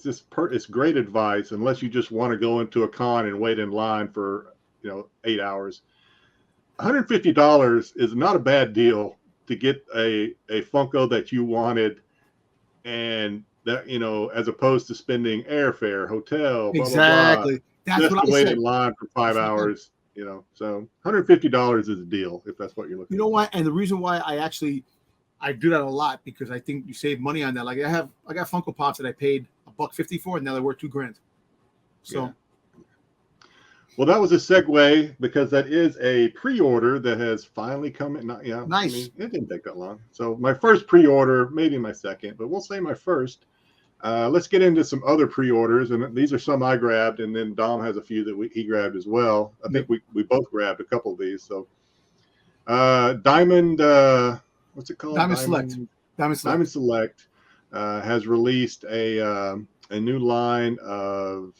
just it's great advice. Unless you just want to go into a con and wait in line for 8 hours, $150 is not a bad deal to get a Funko that you wanted, and that as opposed to spending airfare, hotel, exactly. Blah, blah, blah, just to wait in line for 5 hours. So $150 is a deal if that's what you're looking for. You know what? And the reason why I do that a lot because I think you save money on that. Like I got Funko Pops that I paid $150 for, and now they're worth $2,000. So, well, that was a segue because that is a pre-order that has finally come in. Nice. I mean, it didn't take that long. So my first pre-order, maybe my second, but we'll say my first. Let's get into some other pre-orders, and these are some I grabbed, and then Dom has a few that he grabbed as well. I think we both grabbed a couple of these. So Diamond, what's it called? Diamond Select. Diamond Select has released a new line of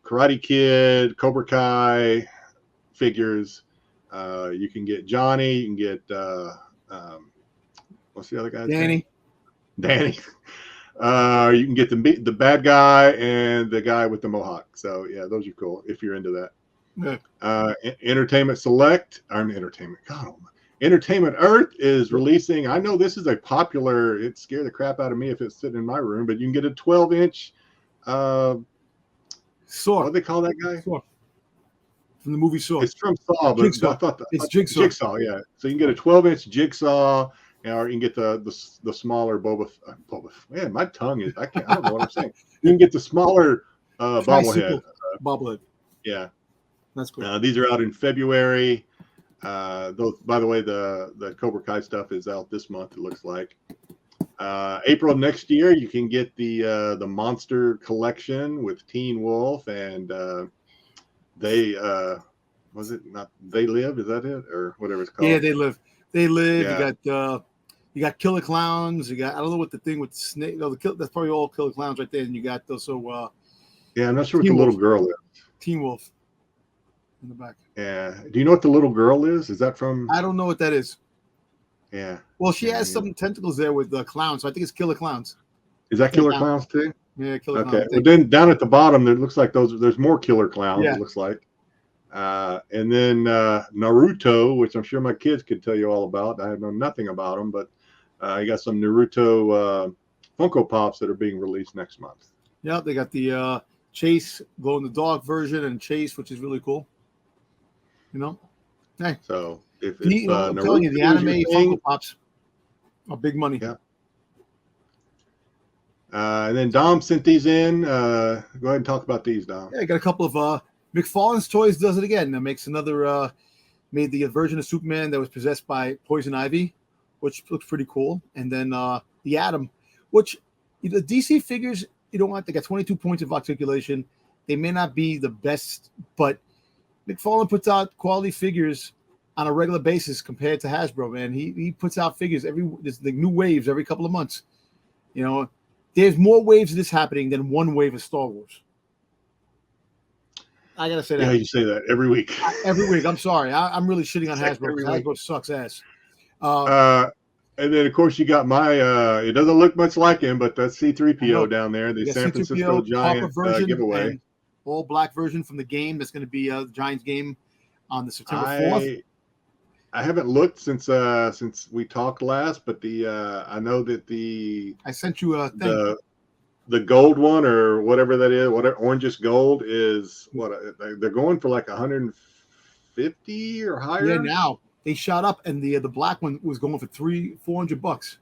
Karate Kid, Cobra Kai figures. You can get Johnny. You can get what's the other guy's name? Danny. You can get the bad guy and the guy with the mohawk. So yeah, those are cool if you're into that. Yeah. Entertainment Select. Entertainment. God, Entertainment Earth is releasing. I know this is a popular. It scared the crap out of me if it's sitting in my room, but you can get a 12-inch. Saw. What do they call that guy? Saw. From the movie Saw. It's from Saw, but Jigsaw. I thought it's Jigsaw. Jigsaw, yeah. So you can get a 12-inch Jigsaw, or you can get the smaller Boba. Man, my tongue is. I don't know what I'm saying. You can get the smaller bobblehead. Bobblehead. Yeah, that's cool. These are out in February. Those, by the way, the Cobra Kai stuff is out this month. It looks like. April next year, you can get the Monster Collection with Teen Wolf and they was it not They Live? Is that it or whatever it's called? Yeah, They Live. They Live. Yeah. You got Killer Clowns. You got I don't know what the thing with the snake. No, that's probably all Killer Clowns right there. And you got also. Yeah, I'm not sure what the little girl is. Teen Wolf. In the back. Yeah. Do you know what the little girl is? Is that from? I don't know what that is. Yeah. Well, she has some tentacles there with clowns, so I think it's Killer Clowns. Is that Killer Clowns too? Yeah, Killer Clowns. Okay. Well, then down at the bottom, there looks like there's more Killer Clowns. Yeah. It looks like. And then Naruto, which I'm sure my kids could tell you all about. I know nothing about them, but you got some Naruto Funko Pops that are being released next month. Yeah, they got the Chase glow in the dark version and Chase, which is really cool. You know, hey. So if I'm telling you, the anime Funko Pops are big money. Yeah. And then Dom sent these in. Go ahead and talk about these, Dom. Yeah, I got a couple of McFarlane's Toys does it again. It makes another made the version of Superman that was possessed by Poison Ivy, which looks pretty cool. And then the Atom, which the DC figures, you don't want. They got 22 points of articulation. They may not be the best, but McFarlane puts out quality figures on a regular basis compared to Hasbro, man. He puts out figures there's the new waves every couple of months. You know, there's more waves of this happening than one wave of Star Wars. I gotta say that. Yeah, you say that every week. Every week. I'm sorry. I'm really shitting on Hasbro. Hasbro sucks ass. And then of course you got my. It doesn't look much like him, but that's C-3PO down there. The San Francisco Giant giveaway. All black version from the game. That's going to be the Giants game on the September 4th. I haven't looked since we talked last, but I know that I sent you a thing. The gold one or whatever that is, whatever orangish gold is what they're going for, like 150 or higher. Yeah, now they shot up, and the black one was going for $400.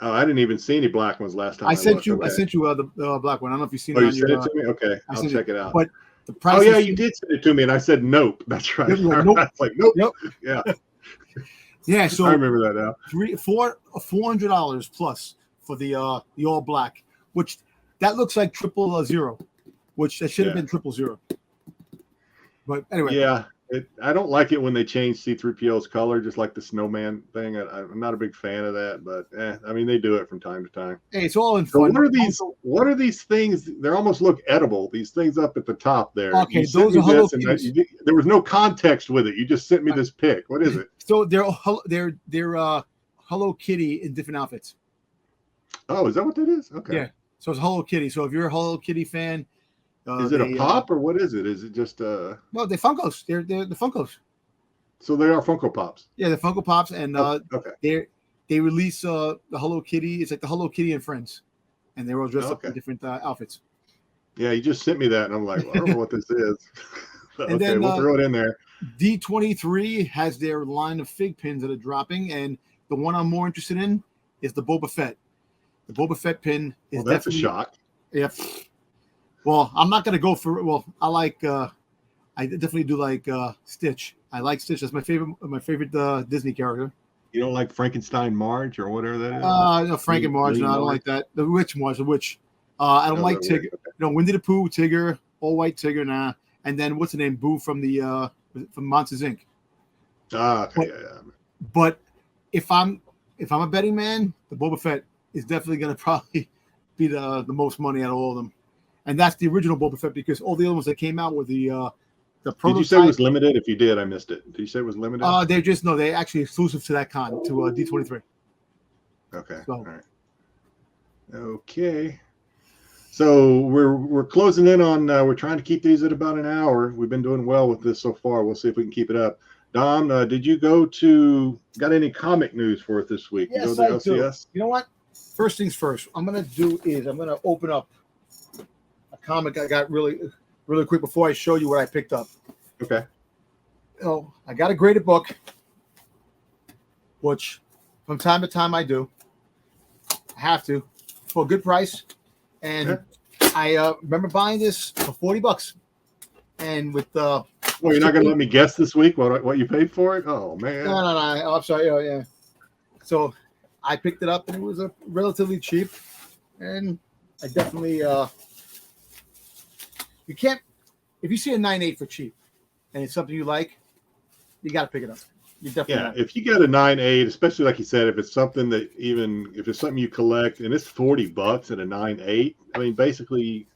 Oh, I didn't even see any black ones last time. I sent you the black one. I don't know if you've seen it. You sent it to me? Okay, I'll check it out. But the price. Oh yeah, you did send it to me, and I said nope. That's right. Nope. I was like nope. Yep. Yeah. Yeah. So I remember that now. $400 plus for the all black, which that looks like 000, which that should have been 000. But anyway. Yeah. I don't like it when they change C-3PO's color, just like the snowman thing. I'm not a big fan of that, but I mean, they do it from time to time. Hey, it's all in fun. What are these things? They almost look edible. These things up at the top there. Okay, those are Hello Kitties. There was no context with it. You just sent me this pic. What is it? So they're Hello Kitty in different outfits. Oh, is that what that is? Okay. Yeah. So it's Hello Kitty. So if you're a Hello Kitty fan. Is it a pop or what is it? Is it just No, they're Funkos. They're the Funkos. So they are Funko Pops. Yeah, the Funko Pops, and okay. They release the Hello Kitty. It's like the Hello Kitty and Friends, and they're all dressed up in different outfits. Yeah, you just sent me that, and I'm like, well, I don't know what this is. Okay, then, we'll throw it in there. D23 has their line of fig pins that are dropping, and the one I'm more interested in is the Boba Fett. The Boba Fett pin is that's a shock. Yeah. Well, I'm not going to go for. Well, I definitely do like Stitch. I like Stitch. That's my favorite Disney character. You don't like Frankenstein Marge or whatever that is? No, Frank and Marge. No, I don't like that. The witch Marge, the witch. I don't like Tigger. Okay. Winnie the Pooh, Tigger, all white Tigger, nah. And then what's the name? Boo from from Monsters Inc. Okay. But if I'm a betting man, the Boba Fett is definitely going to probably be the most money out of all of them, and that's the original Boba Fett, because all the other ones that came out were the prototype. Did you say it was limited? If you did, I missed it. Did you say it was limited? They're actually exclusive to that con, to D23. Okay. So. All right. Okay. So we're closing in on. We're trying to keep these at about an hour. We've been doing well with this so far. We'll see if we can keep it up. Dom, did you got any comic news for us this week? Yes, you go to LCS? Do. You know what? First things first. I'm gonna open up a comic I got really quick before I show you what I picked up. Okay. I got a graded book, which from time to time I do. I have to for a good price, and I remember buying this for $40, and with the. Well, you're not going to let me guess this week what you paid for it? Oh, man. No. Oh, I'm sorry. Oh, yeah. So I picked it up, and it was relatively cheap. And I definitely, you can't, if you see a 9.8 for cheap and it's something you like, you got to pick it up. You definitely if you get a 9.8, especially like you said, if it's something that if it's something you collect and it's $40 at a 9.8, I mean, basically,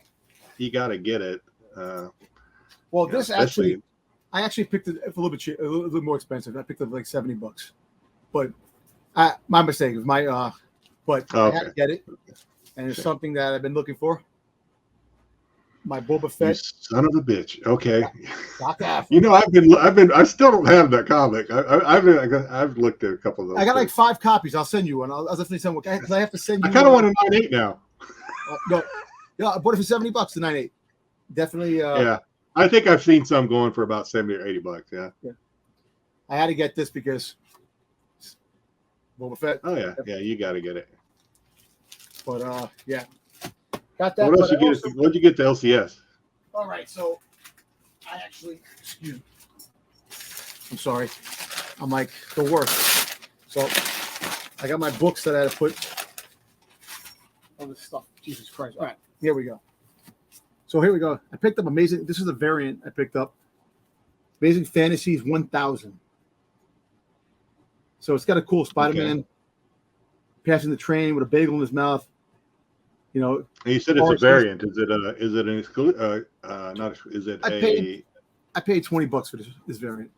you got to get it. Well, this actually. I actually picked it for a little bit more expensive. I picked it like $70, but my mistake. It was my but I had to get it, and it's something that I've been looking for. My Boba Fett. You son of a bitch. Okay. I still don't have that comic. I've looked at a couple of those. I got like 5 copies. I'll send you one. I'll definitely send one. Because I have to send you. I kind of want a 9.8 now. No, yeah, I bought it for $70, the 9.8. Definitely. Yeah. I think I've seen some going for about $70 or $80. Yeah. I had to get this because Boba Fett. Oh yeah, you got to get it. But yeah, got that. What else you get? What'd you get to LCS? All right, so I actually, excuse me. I'm sorry. I'm like the worst. So I got my books that I had to put all this stuff. Jesus Christ! All right, here we go. So here we go. I picked up Amazing. This is the variant I picked up. Amazing Fantasies 1000. So it's got a cool Spider-Man passing the train with a bagel in his mouth. You know. And you said it's a variant. Is it an exclusive? Not. Is it I paid $20 for this variant.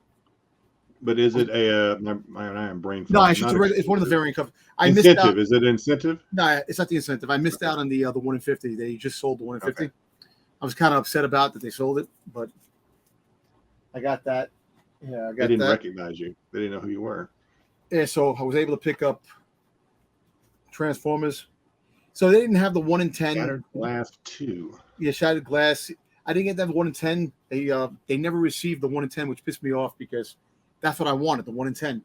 But is it a? I am brain. No, it's one of the variant covers. Incentive. Is it an incentive? No, it's not the incentive. I missed out on the 1 in 50. They just sold the 1 in 50. Okay. I was kind of upset about that they sold it, but I got that. Yeah, I got that. They didn't recognize you. They didn't know who you were. Yeah, so I was able to pick up Transformers. So they didn't have the 1 in 10. Shattered Glass 2. Yeah, Shattered Glass. I didn't get that 1 in 10. They never received the 1 in 10, which pissed me off because that's what I wanted, the 1 in 10.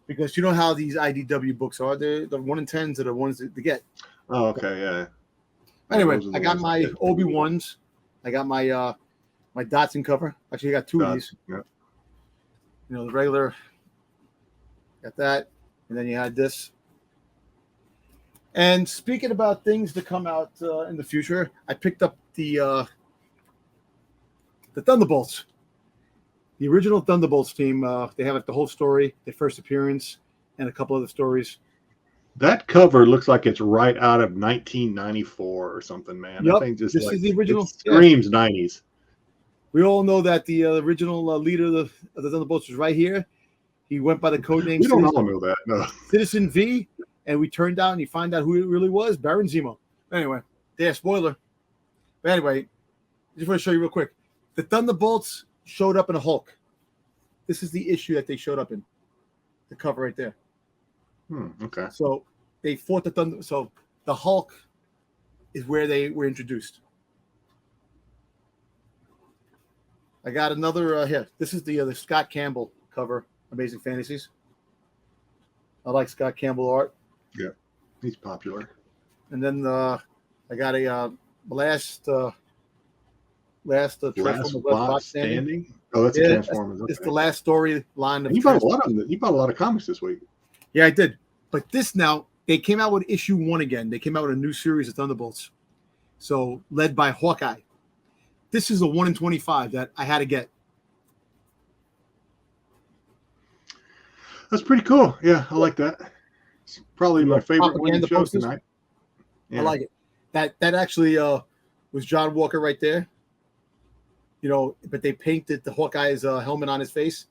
Because you know how these IDW books are. The 1 in 10s are the ones to get. Oh, okay, yeah. Anyway, I got my Obi-Wans. I got my my Datsun cover. Actually, I got 2 of these. Yeah. You know, the regular. Got that. And then you had this. And speaking about things to come out in the future, I picked up the Thunderbolts. The original Thunderbolts team. They have the whole story, their first appearance, and a couple other stories. That cover looks like it's right out of 1994 or something, man. Yep. That thing just this is the original. It screams 90s. We all know that the original leader of the Thunderbolts was right here. He went by the code name. We don't all know that. No. Citizen V, and we turned out and you find out who it really was, Baron Zemo. Anyway, spoiler. But anyway, I just want to show you real quick. The Thunderbolts showed up in a Hulk. This is the issue that they showed up in. The cover right there. Okay. So they fought the Thunder. So the Hulk is where they were introduced. I got another here. This is the Scott Campbell cover, Amazing Fantasies. I like Scott Campbell art. Yeah, he's popular. And then I got a last Transformers Box Standing. Oh, that's a Transformers. It's the last story line of. You bought a lot of comics this week. Yeah, I did. But this now, they came out with issue 1 again. They came out with a new series of Thunderbolts. So, led by Hawkeye. This is a 1 in 25 that I had to get. That's pretty cool. Yeah, I like that. It's probably my favorite one you propaganda showed posters. tonight. Yeah. I like it. That actually was John Walker right there. You know, but they painted the Hawkeye's helmet on his face.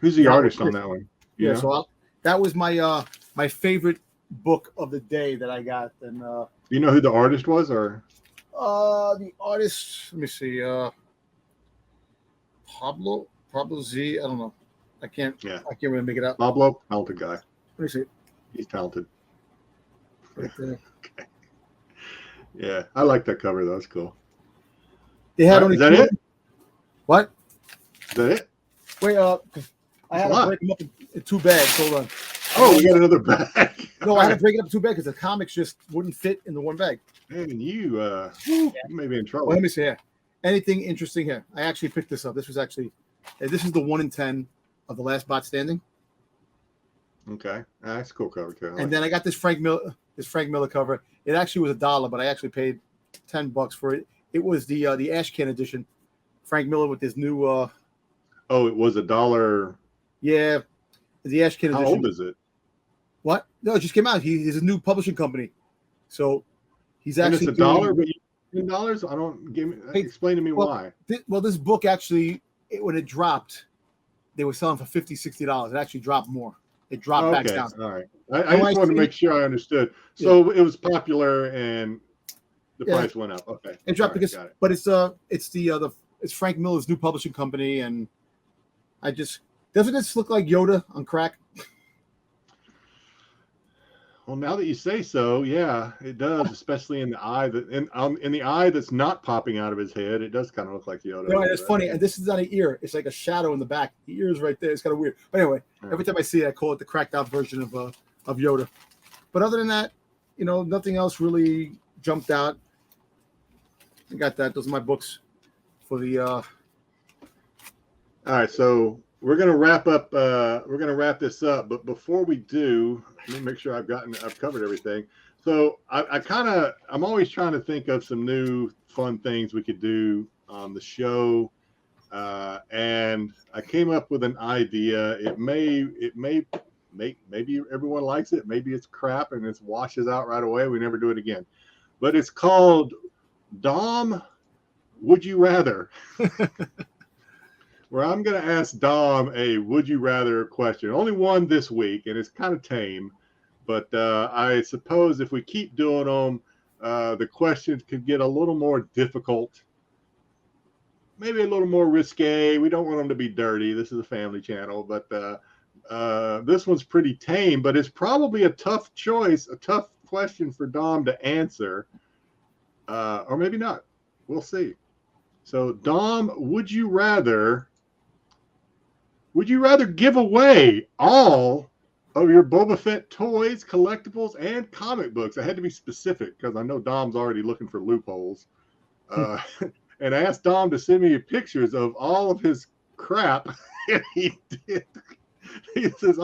Who's the John artist Walker. on that one? Yeah, so that was my my favorite book of the day that I got. And Do you know who the artist was, or the artist, let me see, Pablo Z. I don't know. I can't really make it out. Pablo? Talented guy. Let me see. He's talented. Right there. Okay. Yeah, I like that cover though. That's cool. They had only is that it? What? Is that it? Wait, I had to break them up in 2 bags. Hold on. Oh, we got another bag. No, I had to break it up in 2 bags because the comics just wouldn't fit in the 1 bag. Man, you may be in trouble. Well, let me see here. Anything interesting here? I actually picked this up. This was actually, this is the 1 in 10 of the Last Bot Standing. Okay, that's a cool cover too. And then I got this Frank Miller cover. It actually was $1, but I actually paid $10 for it. It was the Ash Can edition. Frank Miller with his new. Oh, it was $1. Yeah, the Ash Can edition. How old is it? What? No, it just came out. He's a new publishing company, so he's And actually it's $1, but $10. I don't give me. Explain to me why. This book actually, when it dropped, they were selling for $50, $60. It actually dropped more. It dropped back down. All right. I just wanted to make sure I understood. So it was popular and the price went up. Okay. It dropped because, but it's Frank Miller's new publishing company, and doesn't this look like Yoda on crack? Well, now that you say so, yeah, it does, especially in the eye in the eye that's not popping out of his head. It does kind of look like Yoda. No, it's funny, and this is not an ear; it's like a shadow in the back. The ear is right there. It's kind of weird. But anyway, every time I see it, I call it the cracked out version of Yoda. But other than that, nothing else really jumped out. I got that. Those are my books for the. All right, so we're gonna wrap up. We're gonna wrap this up, but before we do, let me make sure I've covered everything. So I'm always trying to think of some new fun things we could do on the show, and I came up with an idea. Maybe everyone likes it. Maybe it's crap and it washes out right away. We never do it again. But it's called Dom, Would You Rather? Where I'm going to ask Dom a would you rather question. Only one this week, and it's kind of tame. But I suppose if we keep doing them, the questions could get a little more difficult. Maybe a little more risque. We don't want them to be dirty. This is a family channel. But this one's pretty tame. But it's probably a tough choice, a tough question for Dom to answer. Or maybe not. We'll see. So, Dom, would you rather give away all of your Boba Fett toys, collectibles, and comic books? I had to be specific because I know Dom's already looking for loopholes. And I asked Dom to send me pictures of all of his crap, and he did. He says,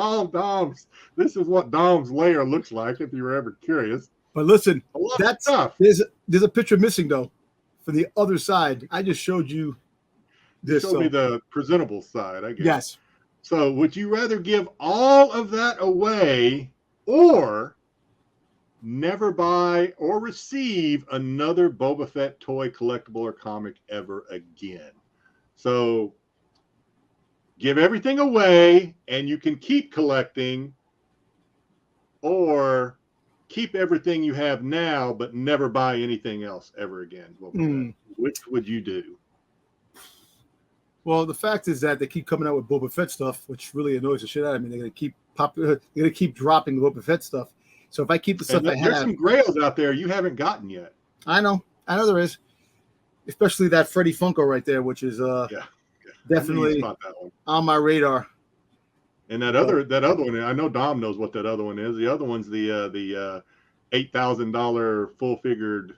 this is what Dom's lair looks like, if you were ever curious. But listen, that's tough. There's a picture missing, though, for the other side. I just showed you this. Show me the presentable side, I guess. Yes. So would you rather give all of that away or never buy or receive another Boba Fett toy, collectible, or comic ever again? So give everything away and you can keep collecting, or keep everything you have now but never buy anything else ever again. Which would you do? Well, the fact is that they keep coming out with Boba Fett stuff, which really annoys the shit out of me. They're gonna keep dropping Boba Fett stuff. So if I keep the stuff I have, there's some grails out there you haven't gotten yet. I know there is, especially that Freddy Funko right there, which is definitely on my radar. And that other one, I know Dom knows what that other one is. The other one's the $8,000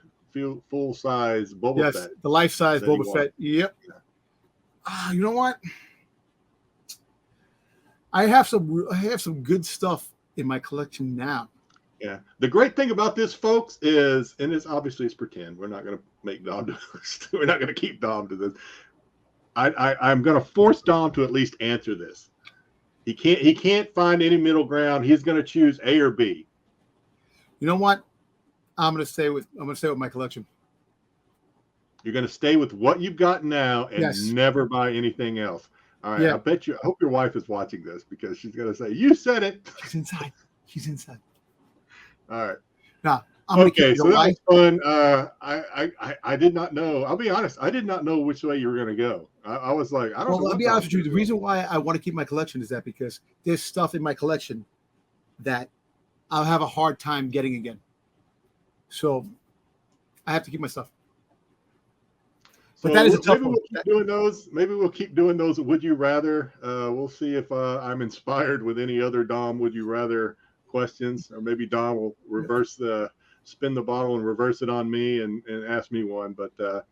full size Boba Fett. The life size Boba Fett. Yep. Yeah. You know what? I have some good stuff in my collection now. Yeah. The great thing about this, folks, is, and it's obviously it's pretend. We're not going to make Dom do this. We're not going to keep Dom to this. I'm going to force Dom to at least answer this. He can't find any middle ground. He's going to choose A or B. You know what? I'm going to stay with my collection. You're going to stay with what you've got now and Yes. never buy anything else. All right. Yeah. I hope your wife is watching this because she's going to say, "You said it." She's inside. She's inside. All right. Now, I'm Okay, so that why? was fun. I did not know. I'll be honest. I did not know which way you were going to go. I was like, I don't know. Well, I'll be honest with you. The reason why I want to keep my collection is that because there's stuff in my collection that I'll have a hard time getting again. So I have to keep my stuff. But that is a tough one. We'll keep doing those. Maybe we'll keep doing those. Would you rather? We'll see if I'm inspired with any other Dom would you rather questions, or maybe Dom will spin the bottle and reverse it on me and ask me one. But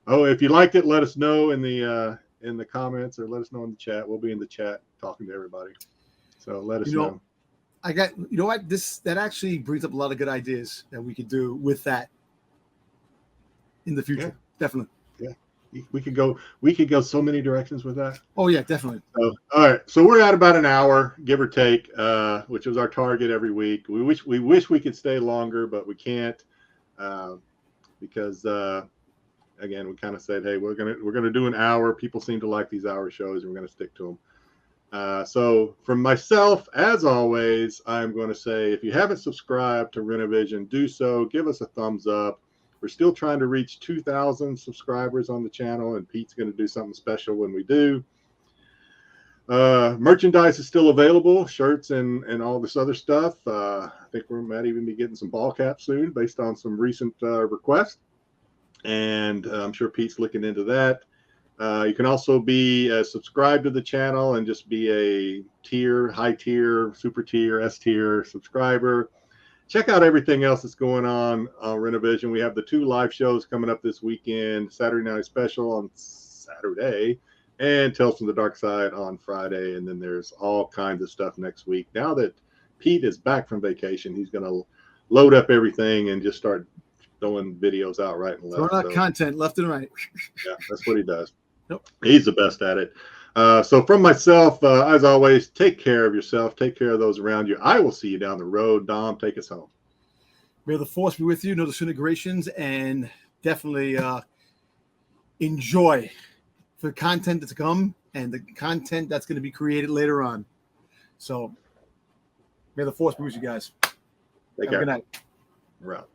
if you liked it, let us know in the comments or let us know in the chat. We'll be in the chat talking to everybody. So let us know. You know what? That actually brings up a lot of good ideas that we could do with that in the future. Yeah. Definitely. Yeah. We could go so many directions with that. Oh yeah, definitely. So, all right. So we're at about an hour, give or take, which is our target every week. We wish we could stay longer, but we can't because again, we kind of said, hey, we're gonna do an hour. People seem to like these hour shows, and we're gonna stick to them. So from myself, as always, I'm going to say, if you haven't subscribed to Rennavision, do so. Give us a thumbs up. We're still trying to reach 2,000 subscribers on the channel, and Pete's going to do something special when we do. Merchandise is still available, shirts and all this other stuff. I think we might even be getting some ball caps soon based on some recent requests. And I'm sure Pete's looking into that. You can also be subscribed to the channel and just be a high tier, super tier, S tier subscriber. Check out everything else that's going on Rennavision. We have the 2 live shows coming up this weekend, Saturday Night Special on Saturday and Tales from the Dark Side on Friday. And then there's all kinds of stuff next week. Now that Pete is back from vacation, he's going to load up everything and just start throwing videos out right and left. Throwing out content left and right. Yeah, that's what he does. Yep. He's the best at it. So from myself, as always, take care of yourself. Take care of those around you. I will see you down the road. Dom, take us home. May the force be with you. No disintegrations, and definitely enjoy the content that's to come and the content that's going to be created later on. So may the force be with you guys. Take Have care. a good night. We're out.